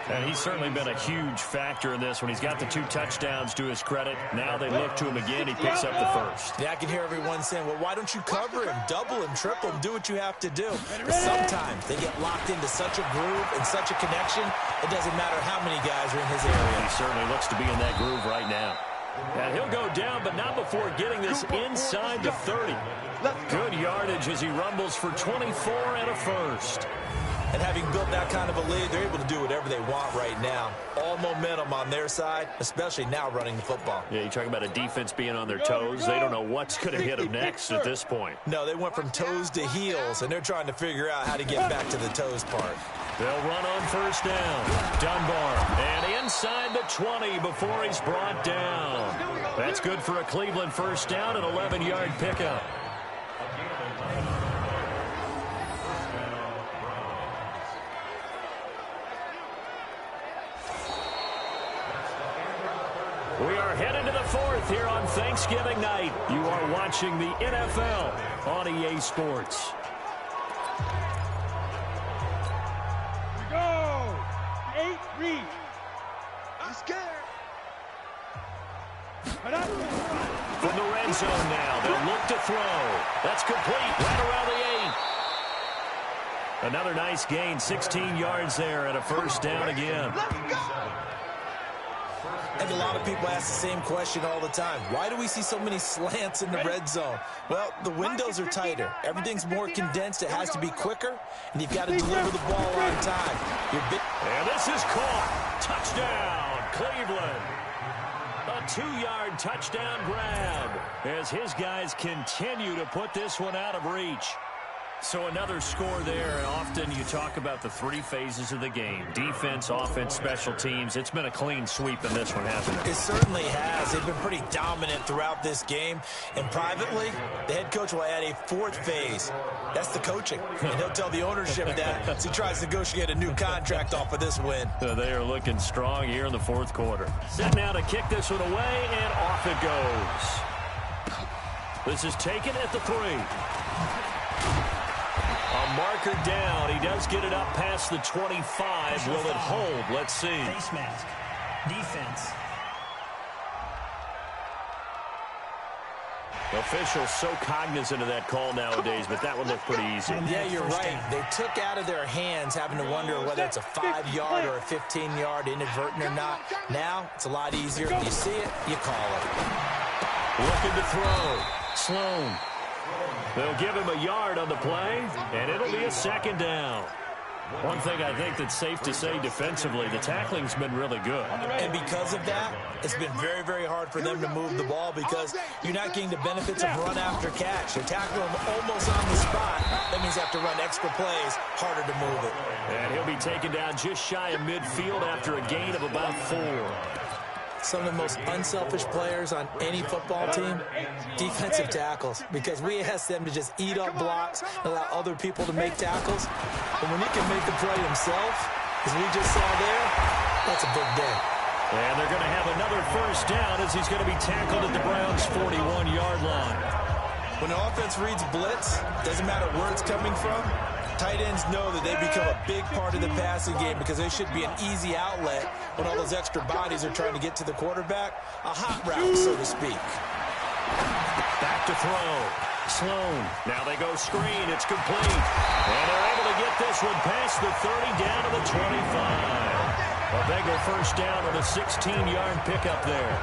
And he's certainly been a huge factor in this when he's got the 2 touchdowns to his credit. Now they look to him again. He picks up the 1st. Yeah, I can hear everyone saying, well, why don't you cover him, double him, triple him, do what you have to do. But sometimes they get locked into such a groove and such a connection, it doesn't matter how many guys are in his area. He certainly looks to be in that groove right now. And he'll go down, but not before getting this inside the 30. Good yardage as he rumbles for 24 and a 1st. And having built that kind of a lead, they're able to do whatever they want right now. All momentum on their side, especially now running the football. Yeah, you talk about a defense being on their toes. They don't know what's going to hit them next at this point. No, they went from toes to heels, and they're trying to figure out how to get back to the toes part. They'll run on 1st down. Dunbar, and he inside the 20 before he's brought down. That's good for a Cleveland first down, an 11-yard pickup. We are headed to the fourth here on Thanksgiving night. You are watching the NFL on EA Sports. Go! 8 read. I'm scared. From the red zone now, they'll look to throw. That's complete right around the 8. Another nice gain, 16 yards there and a first down again. I think a lot of people ask the same question all the time. Why do we see so many slants in the red zone? Well, the windows are tighter. Everything's more condensed. It has to be quicker, and you've got to deliver the ball on time. And this is caught. Touchdown, Cleveland. A 2-yard touchdown grab as his guys continue to put this one out of reach. So another score there, and often you talk about the 3 phases of the game. Defense, offense, special teams. It's been a clean sweep in this one, hasn't it? It certainly has. They've been pretty dominant throughout this game. And privately, the head coach will add a 4th phase. That's the coaching. And he'll tell the ownership that as he tries to negotiate a new contract off of this win. They are looking strong here in the 4th quarter. Set now to kick this one away, and off it goes. This is taken at the 3. A marker down. He does get it up past the 25. Will it hold? Let's see. Face mask. Defense. Officials so cognizant of that call nowadays, but that one looked pretty easy. Yeah, you're right. They took out of their hands having to wonder whether it's a 5-yard or a 15-yard inadvertent or not. Now, it's a lot easier. You see it, you call it. Looking to throw. Sloan. They'll give him a yard on the play, and it'll be a 2nd down. One thing I think that's safe to say defensively, the tackling's been really good. And because of that, it's been very, very hard for them to move the ball because you're not getting the benefits of run after catch. You're tackling them almost on the spot. That means you have to run extra plays, harder to move it. And he'll be taken down just shy of midfield after a gain of about 4. Some of the most unselfish players on any football team, defensive tackles, because we ask them to just eat up blocks, allow other people to make tackles. And when he can make the play himself, as we just saw there, that's a big day. And they're going to have another first down as he's going to be tackled at the Browns' 41-yard line. When an offense reads blitz, doesn't matter where it's coming from, tight ends know that they become a big part of the passing game because they should be an easy outlet when all those extra bodies are trying to get to the quarterback. A hot route, so to speak. Back to throw. Sloan. Now they go screen. It's complete. And they're able to get this one past the 30 down to the 25. A Bengal first down on a 16-yard pickup there.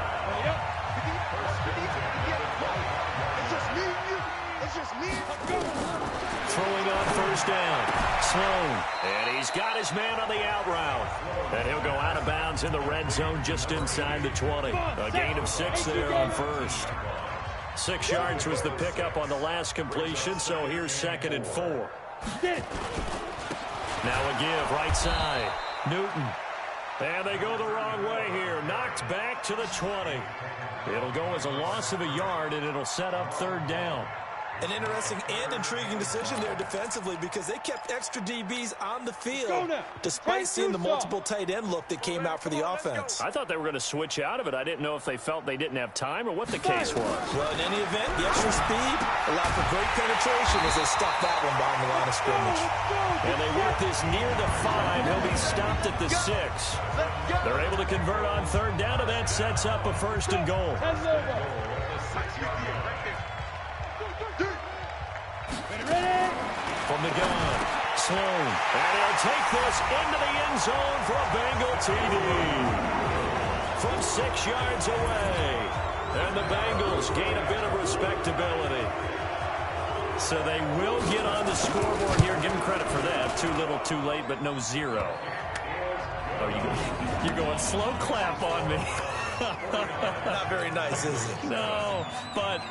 Throwing on first down. Sloan. And he's got his man on the out route. And he'll go out of bounds in the red zone just inside the 20. A gain of 6 there on first. 6 yards was the pickup on the last completion, so here's 2nd and 4. Now a give, right side. Newton. And they go the wrong way here. Knocked back to the 20. It'll go as a loss of a yard, and it'll set up 3rd down. An interesting and intriguing decision there defensively because they kept extra DBs on the field despite seeing the multiple tight end look that came out for the offense. I thought they were going to switch out of it. I didn't know if they felt they didn't have time or what the case was. Well, in any event, the extra speed allowed for great penetration as they stuffed that one behind the line of scrimmage. And they work this near the 5. He'll be stopped at the 6. They're able to convert on 3rd down, and that sets up a 1st and goal. From the gun, Sloan, and he'll take this into the end zone for a Bengal TD. From 6 yards away, and the Bengals gain a bit of respectability. So they will get on the scoreboard here. Give them credit for that. Too little, too late, but no 0. Oh, you're going slow clap on me. Not very nice, is it? No, but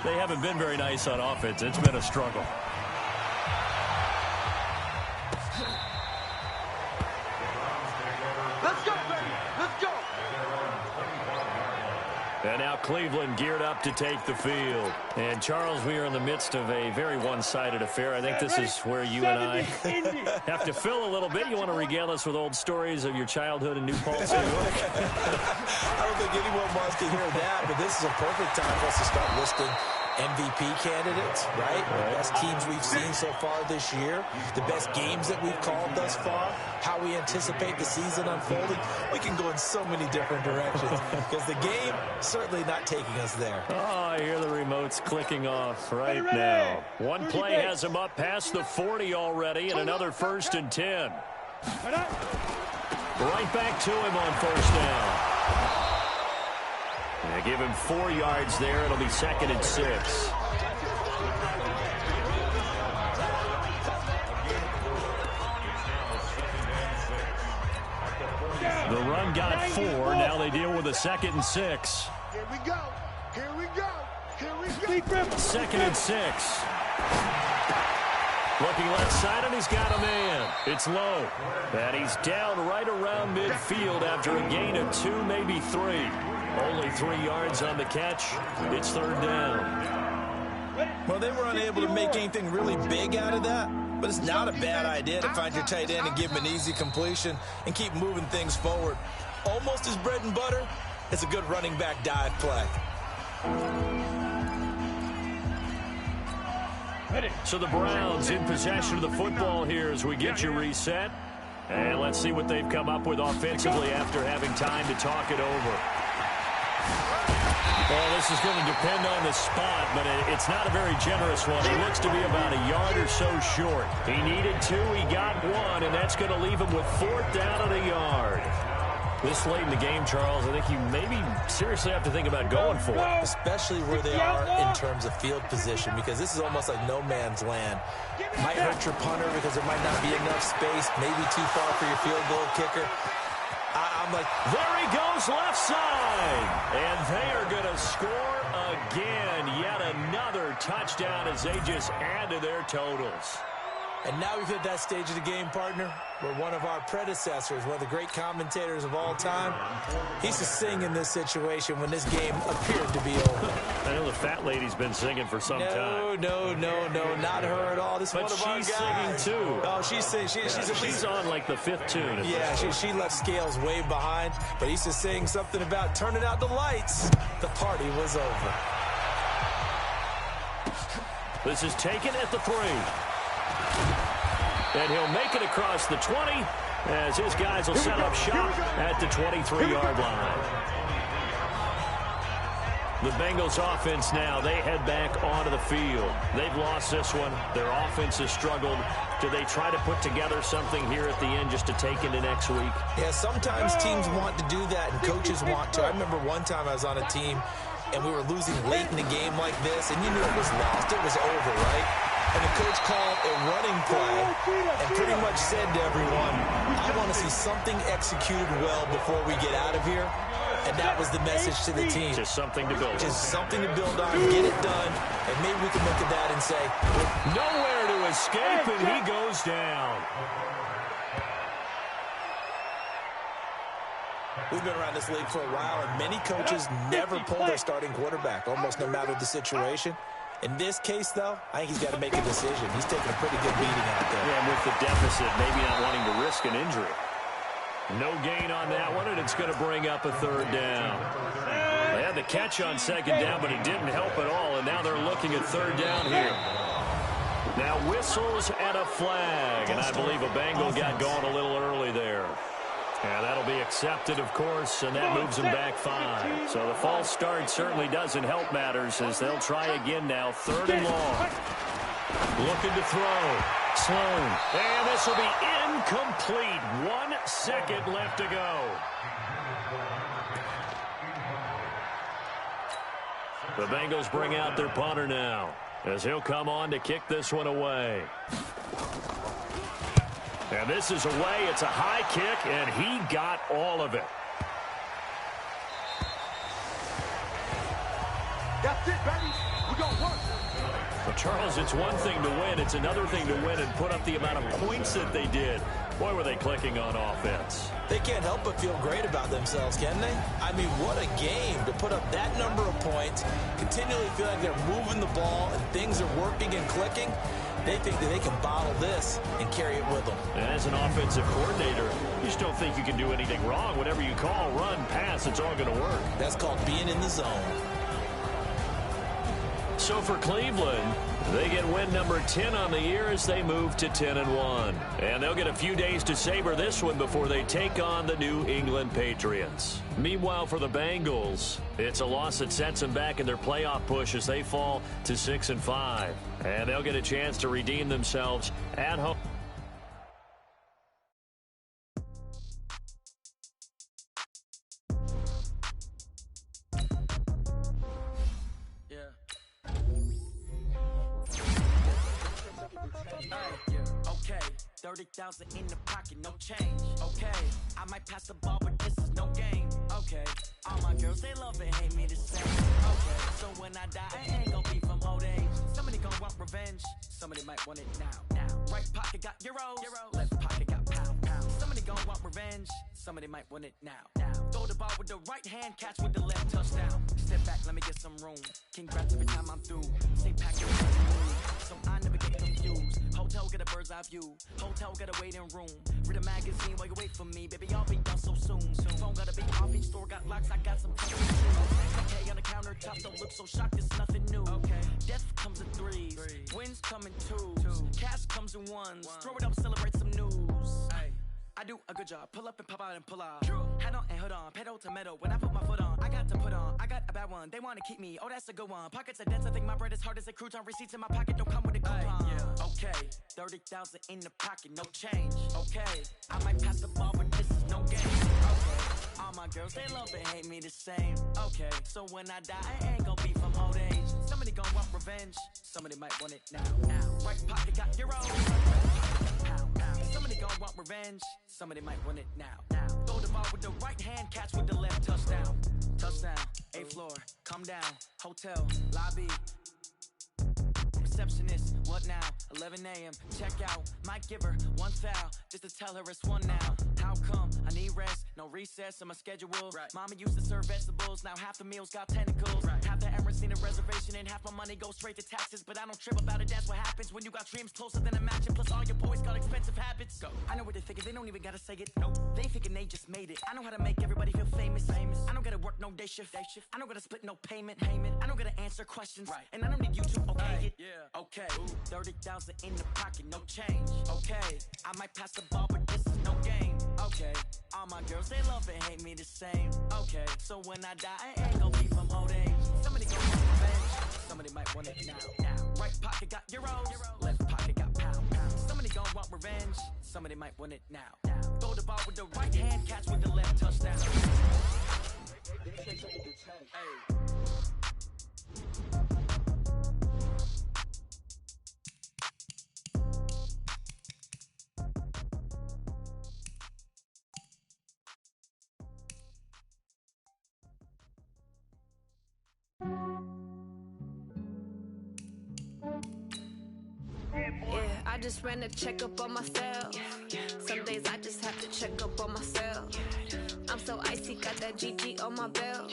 they haven't been very nice on offense. It's been a struggle. Let's go, baby. Let's go. And now Cleveland geared up to take the field. And, Charles, we are in the midst of a very one-sided affair. I think this is where you and I have to fill a little bit. You want to regale us with old stories of your childhood in New Paltz, New York? I don't think anyone wants to hear that, but this is a perfect time for us to start listing MVP candidates, right? The best teams we've seen so far this year, the best games that we've called thus far, how we anticipate the season unfolding. We can go in so many different directions because the game certainly not taking us there. Oh, I hear the remotes clicking off right now. One play has him up past the 40 already, and another 1st and 10. Right back to him on 1st down. They give him 4 yards there. It'll be 2nd and 6. The run got 4. Now they deal with a 2nd and 6. Here we go. Here we go. Here we go. 2nd and 6. Looking left side, and he's got a man. It's low. And he's down right around midfield after a gain of 2, maybe 3. Only 3 yards on the catch. It's 3rd down. Well, they were unable to make anything really big out of that, but it's not a bad idea to find your tight end and give him an easy completion and keep moving things forward. Almost his bread and butter. It's a good running back dive play. So the Browns in possession of the football here as we get you reset. And let's see what they've come up with offensively after having time to talk it over. Well, this is going to depend on the spot, but it's not a very generous one. It looks to be about a yard or so short. He needed 2, he got 1, and that's going to leave him with 4th down and a yard. This late in the game, Charles, I think you maybe seriously have to think about going for it. Especially where they are in terms of field position, because this is almost like no man's land. Might hurt your punter because there might not be enough space, maybe too far for your field goal kicker. I'm like, there he goes left side. And they are going to score again. Yet another touchdown as they just add to their totals. And now we've hit that stage of the game, partner, where one of our predecessors, one of the great commentators of all time, he used to sing in this situation when this game appeared to be over. I know the fat lady's been singing for some time. No, not her at all. This is one of our guys. She's singing too. Oh, she's singing. She's on like the 5th tune. Yeah, she left Scales way behind, but he used to sing something about turning out the lights. The party was over. This is taken at the 3. And he'll make it across the 20 as his guys will set up shop at the 23-yard line. The Bengals offense now, they head back onto the field. They've lost this one. Their offense has struggled. Do they try to put together something here at the end just to take into next week? Yeah, sometimes teams want to do that and coaches want to. I remember one time I was on a team and we were losing late in the game like this, and you knew it was lost. It was over, right? And the coach called a running play and pretty much said to everyone, I want to see something executed well before we get out of here. And that was the message to the team. Just something to build on. Just something to build on, get it done, and maybe we can look at that and say, nowhere to escape, and he goes down. We've been around this league for a while, and many coaches never pull their starting quarterback, almost no matter the situation. In this case, though, I think he's got to make a decision. He's taking a pretty good beating out there. Yeah, and with the deficit, maybe not wanting to risk an injury. No gain on that one, and it's going to bring up a 3rd down. They had the catch on 2nd down, but it didn't help at all, and now they're looking at 3rd down here. Now whistles and a flag, and I believe a Bengal got going a little early there. And that'll be accepted, of course, and that moves them back 5. So the false start certainly doesn't help matters as they'll try again now, 3rd and long. Looking to throw. Sloan. And this will be incomplete. 1 second left to go. The Bengals bring out their punter now as he'll come on to kick this one away. And this is away. It's a high kick, and he got all of it. That's it, baby. We're going to work. Well, Charles, it's one thing to win. It's another thing to win and put up the amount of points that they did. Boy, were they clicking on offense. They can't help but feel great about themselves, can they? I mean, what a game to put up that number of points, continually feel like they're moving the ball and things are working and clicking. They think that they can bottle this and carry it with them. And as an offensive coordinator, you just don't think you can do anything wrong. Whatever you call, run, pass, it's all going to work. That's called being in the zone. So for Cleveland, they get win number 10 on the year as they move to 10-1. And they'll get a few days to savor this one before they take on the New England Patriots. Meanwhile, for the Bengals, it's a loss that sets them back in their playoff push as they fall to 6-5. And they'll get a chance to redeem themselves at home. Okay, 30,000 in the pocket, no change. Okay, I might pass the ball, but this is no game. Okay, all my girls, they love and hate me the same. Okay, so when I die, I ain't gonna be from old age. Somebody gonna want revenge, somebody might want it now. Right pocket got euros, left pocket got pound. Somebody gonna want revenge, somebody might want it now. Throw the ball with the right hand, catch with the left, touchdown. Step back, let me get some room. Congrats every time I'm through. Stay packed with a so I never get confused. Hotel get a bird's eye view. Hotel got a waiting room. Read a magazine while you wait for me. Baby, I'll be done so soon. Phone gotta be off, each store got locks. I got some custom shoes. Okay, on the countertop, don't look so shocked. It's nothing new. Okay, death comes in threes. Wins come in twos. Cash comes in ones. Throw it up, celebrate some news. I do a good job. Pull up and pop out and pull out. Head on and hood on. Pedal to metal. When I put my foot on, I got to put on. I got a bad one. They want to keep me. Oh, that's a good one. Pockets are dense. I think my bread is hard as a crouton. Receipts in my pocket don't come with a coupon. Okay, 30,000 in the pocket, no change. Okay, I might pass the ball, but this is no game. Okay, all my girls, they love and hate me the same. Okay, so when I die, I ain't gonna be from old age. Somebody gonna want revenge. Somebody might want it now. Right pocket got euros. Somebody gon' want revenge. Somebody might want it now. Throw the ball with the right hand, catch with the left, touchdown. Touchdown, 8th floor, come down. Hotel, lobby. Receptionist, what now? 11 a.m. Check out, might give her one foul just to tell her it's one now. How come? I need rest, no recess in my schedule. Mama used to serve vegetables, now half the meals got tentacles. Half the Emirates need a reservation and half my money goes straight to taxes. But I don't trip about it, that's what happens when you got dreams closer than a mansion. Plus all your boys got expensive habits. Go. I know what they're thinking, they don't even gotta say it. Nope. They thinking they just made it. I know how to make everybody feel famous. I don't gotta work no day shift. I don't gotta split no payment. I don't gotta answer questions. And I don't need you to okay it. Okay, 30,000 in the pocket, no change. Okay, I might pass the ball, but this is no game. Okay, all my girls, they love and hate me the same. Okay, so when I die, I ain't gonna be from old age. Somebody gon' want revenge, somebody might want it now. Right pocket got euros, left pocket got pound. Somebody gon' want revenge, somebody might want it now. Throw the ball with the right hand, catch with the left, touchdown. Hey. Yeah, I just ran a checkup on myself. Some days I just have to check up on myself. I'm so icy, got that GG on my belt.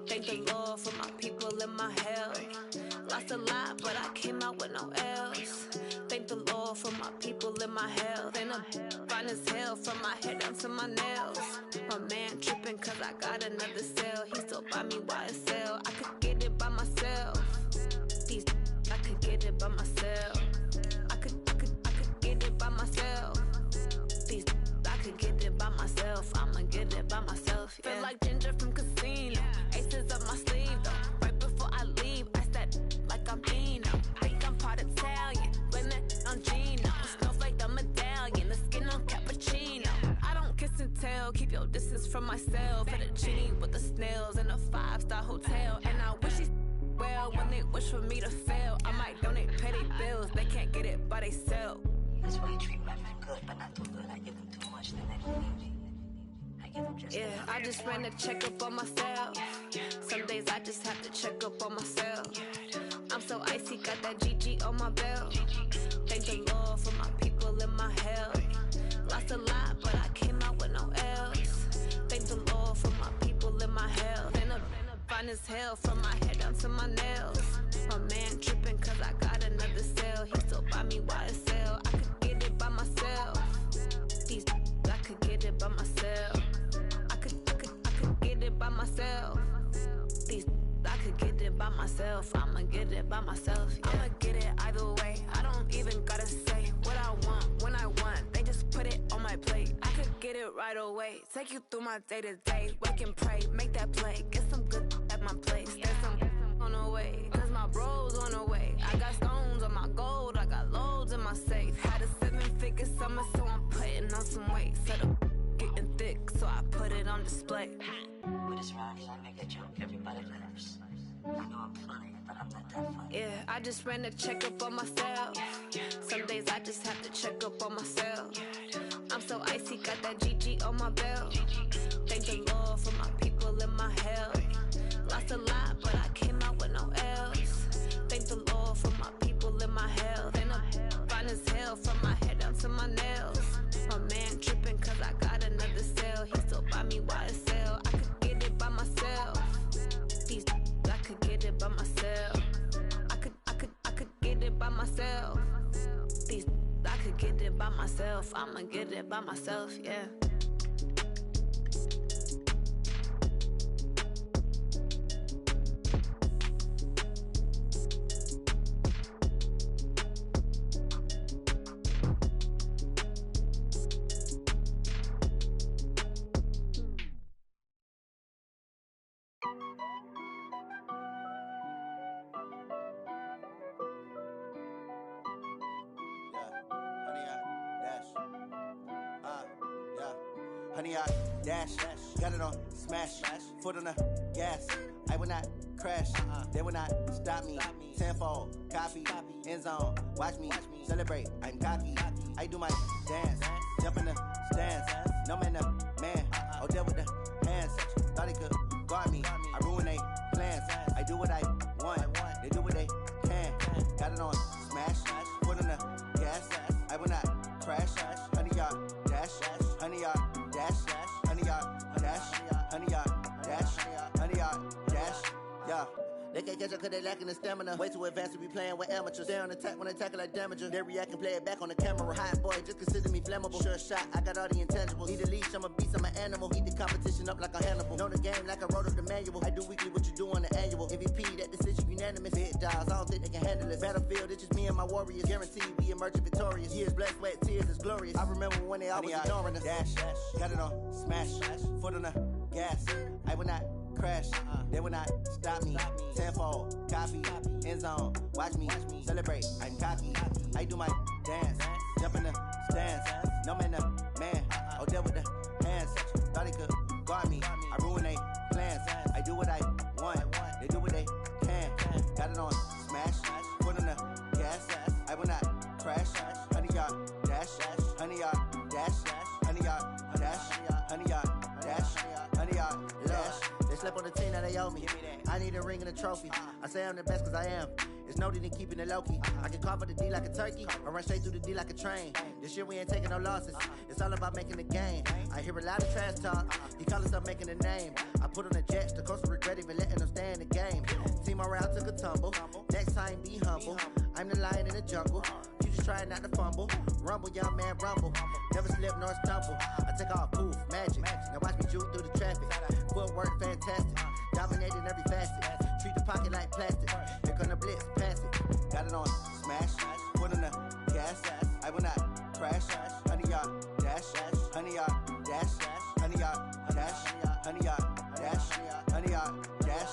Thank the Lord for my people in my health. Lost a lot, but I came out with no L's. Thank the Lord for my people in my health. And I'm fine as hell from my head down to my nails. My man tripping cause I got another cell. He still buy me YSL. I could get it by myself. These I could get it by myself. I could get it by myself. These I could get it by myself. I'ma get it by myself. Yeah. Feel like Ginger from Casino. Aces up my sleeve though. Right before I leave, I step like I'm Dino. Think I'm part Italian. Blame it on Gino. Smells like the medallion. The skin on cappuccino. I don't kiss and tell. Keep your distance from myself. Fettuccine with the snails in a 5-star hotel. And I wish he's well when they wish for me to fail. I might donate petty bills. They can't get it by they self. That's why you treat women good, but not too good. I give them too much, then they don't need me. I give them just yeah, I just ran a checkup on myself. Some days I just have to check up on myself. I'm so icy, got that GG on my belt. Thank the Lord for my people in my hell. Lost a lot, but I came out with no L's. Thank the Lord for my people in my hell. Been up fine as hell from my head down to my nails. My man tripping cause I got another sale. He still buy me YSL. I could get it by myself. These I could get it by myself. I could get it by myself. These I could get it by myself. I'ma get it by myself. Yeah. I'ma get it either way. I don't even gotta say what I want when I want. They just put it on my plate. I could get it right away. Take you through my day to day. Wake and pray, make that play. Get some good at my place. There's some on the way. Cause my bros on the way. I got stones on my gold. I got loads in my safe. Had a 7-figure summer, so I'm putting on some weight. Set up getting thick, so I put it on display. With this round, I make a joke, everybody laughs. I know I'm funny, but I'm not that funny. Yeah, I just ran a checkup on myself. Some days I just have to check up on myself. I'm so icy, got that GG on my belt. Thank the Lord for my people in my hell. Lost a lot, but I came out with no L's. Thank the Lord for my people in my hell. Been up fine as hell from my head down to my nails. My man tripping cause I got another sale. He still buy me YSL. I could get it by myself. These I could get it by myself. I could get it by myself. These I could get it by myself. I'ma get it by myself, yeah. Honey, I dash, got it on smash, foot on the gas. I will not crash, they will not stop me. Tenfold, copy, end zone, watch me celebrate. I'm cocky, I do my dance, jump in the stands. No man, the man, oh, there with the hands. Thought he could guard me, I ruin they plans. I do what I want, they do what they can. Got it on smash, foot on the gas. I will not crash, honey, y'all dash, honey, y'all dash, honey, y'all dash, honey, y'all dash, honey, y'all dash, yeah. They can't catch up cause they lacking the stamina. Way too advanced to be playing with amateurs. They on attack when they tackle like damager. They react and play it back on the camera. Hot boy, just consider me flammable. Sure shot, I got all the intangibles. Need a leash, I'm a beast, I'm an animal. Heat the competition up like a Hannibal. Know the game like I wrote up the manual. I do weekly what you do on the annual. MVP, that decision unanimous. Big dogs, I don't think they can handle it. Battlefield, it's just me and my warriors. Guaranteed we emerge victorious. Years, blood, sweat, tears, it's glorious. I remember when they always ignoring us. Dash, got it on smash, foot on the gas. I will not crash, they will not stop me. Tenfold, copy, end zone, watch me celebrate. I'm cocky, I do my dance, jump in the stands. No man, the man, oh, there with the hands. Thought he could guard me, I ruin they plans. I do what I want, they do what they can. Got it on smash, foot on the gas. I will not crash, honey, y'all dash, honey, y'all dash, honey, y'all dash, honey, y'all dash, honey, y'all dash. They slept on the team, now they owe me. I need a ring and a trophy. I say I'm the best cause I am. It's no need in keeping it low-key. I can carve up the D like a turkey, or run straight through the D like a train. This year we ain't taking no losses. It's all about making the game. I hear a lot of trash talk. He call himself making a name. I put on the Jets, the coach will regret even letting them stay in the game. Team around took a tumble. Next time be humble. I'm the lion in the jungle. You just try not to fumble. Rumble, young man, rumble. Never slip nor stumble. I take off, poof, magic. Now watch me juke through the traffic. Footwork fantastic. Dominating every facet. Treat the pocket like plastic. Here come the blitz, pass it. Got it on smash, foot on the gas. I will not crash. Honey, y'all dash, honey, y'all dash, honey, y'all dash, honey, y'all dash, honey, y'all dash.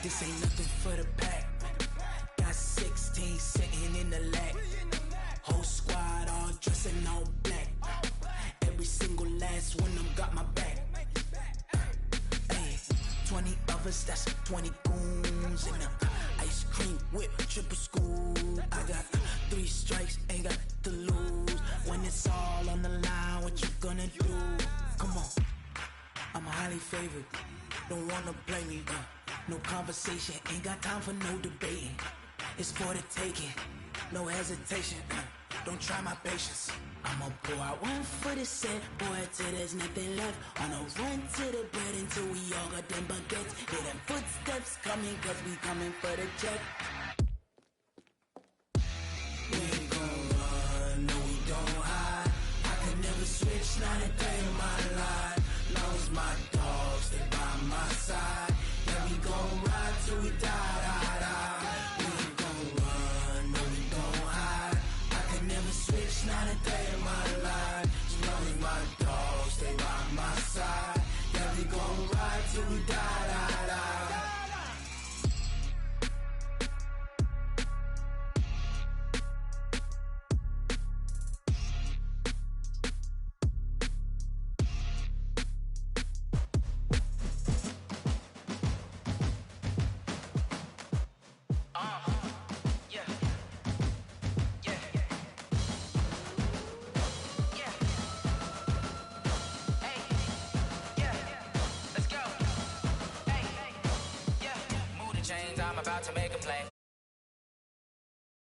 This ain't nothing for the pack. Got 16 sitting in the lag. Whole squad all dressing all black. Every single last one of them got my back. Hey, 20 of us, that's 20 goons in them. Ice cream whip, triple school. I got 3 strikes, ain't got to lose. When it's all on the line, what you gonna do? Come on, I'm highly favored. Don't wanna play me, no conversation, ain't got time for no debating. It's for the taking, no hesitation. Don't try my patience. I'ma pour out one for the set, boy, till there's nothing left. On a run to the bread until we all got them baguettes. Hear them footsteps coming, cause we coming for the check. We ain't gon' run, no we don't hide. I could never switch, not a day in my life. Long as my dogs, they by my side. Yeah, we gon' ride till we die. We ain't gon' run, no we don't hide. I could never switch, not a day in my life. As long as my dogs, they by my side. Yeah, we gon' ride till we die. I'm about to make a play.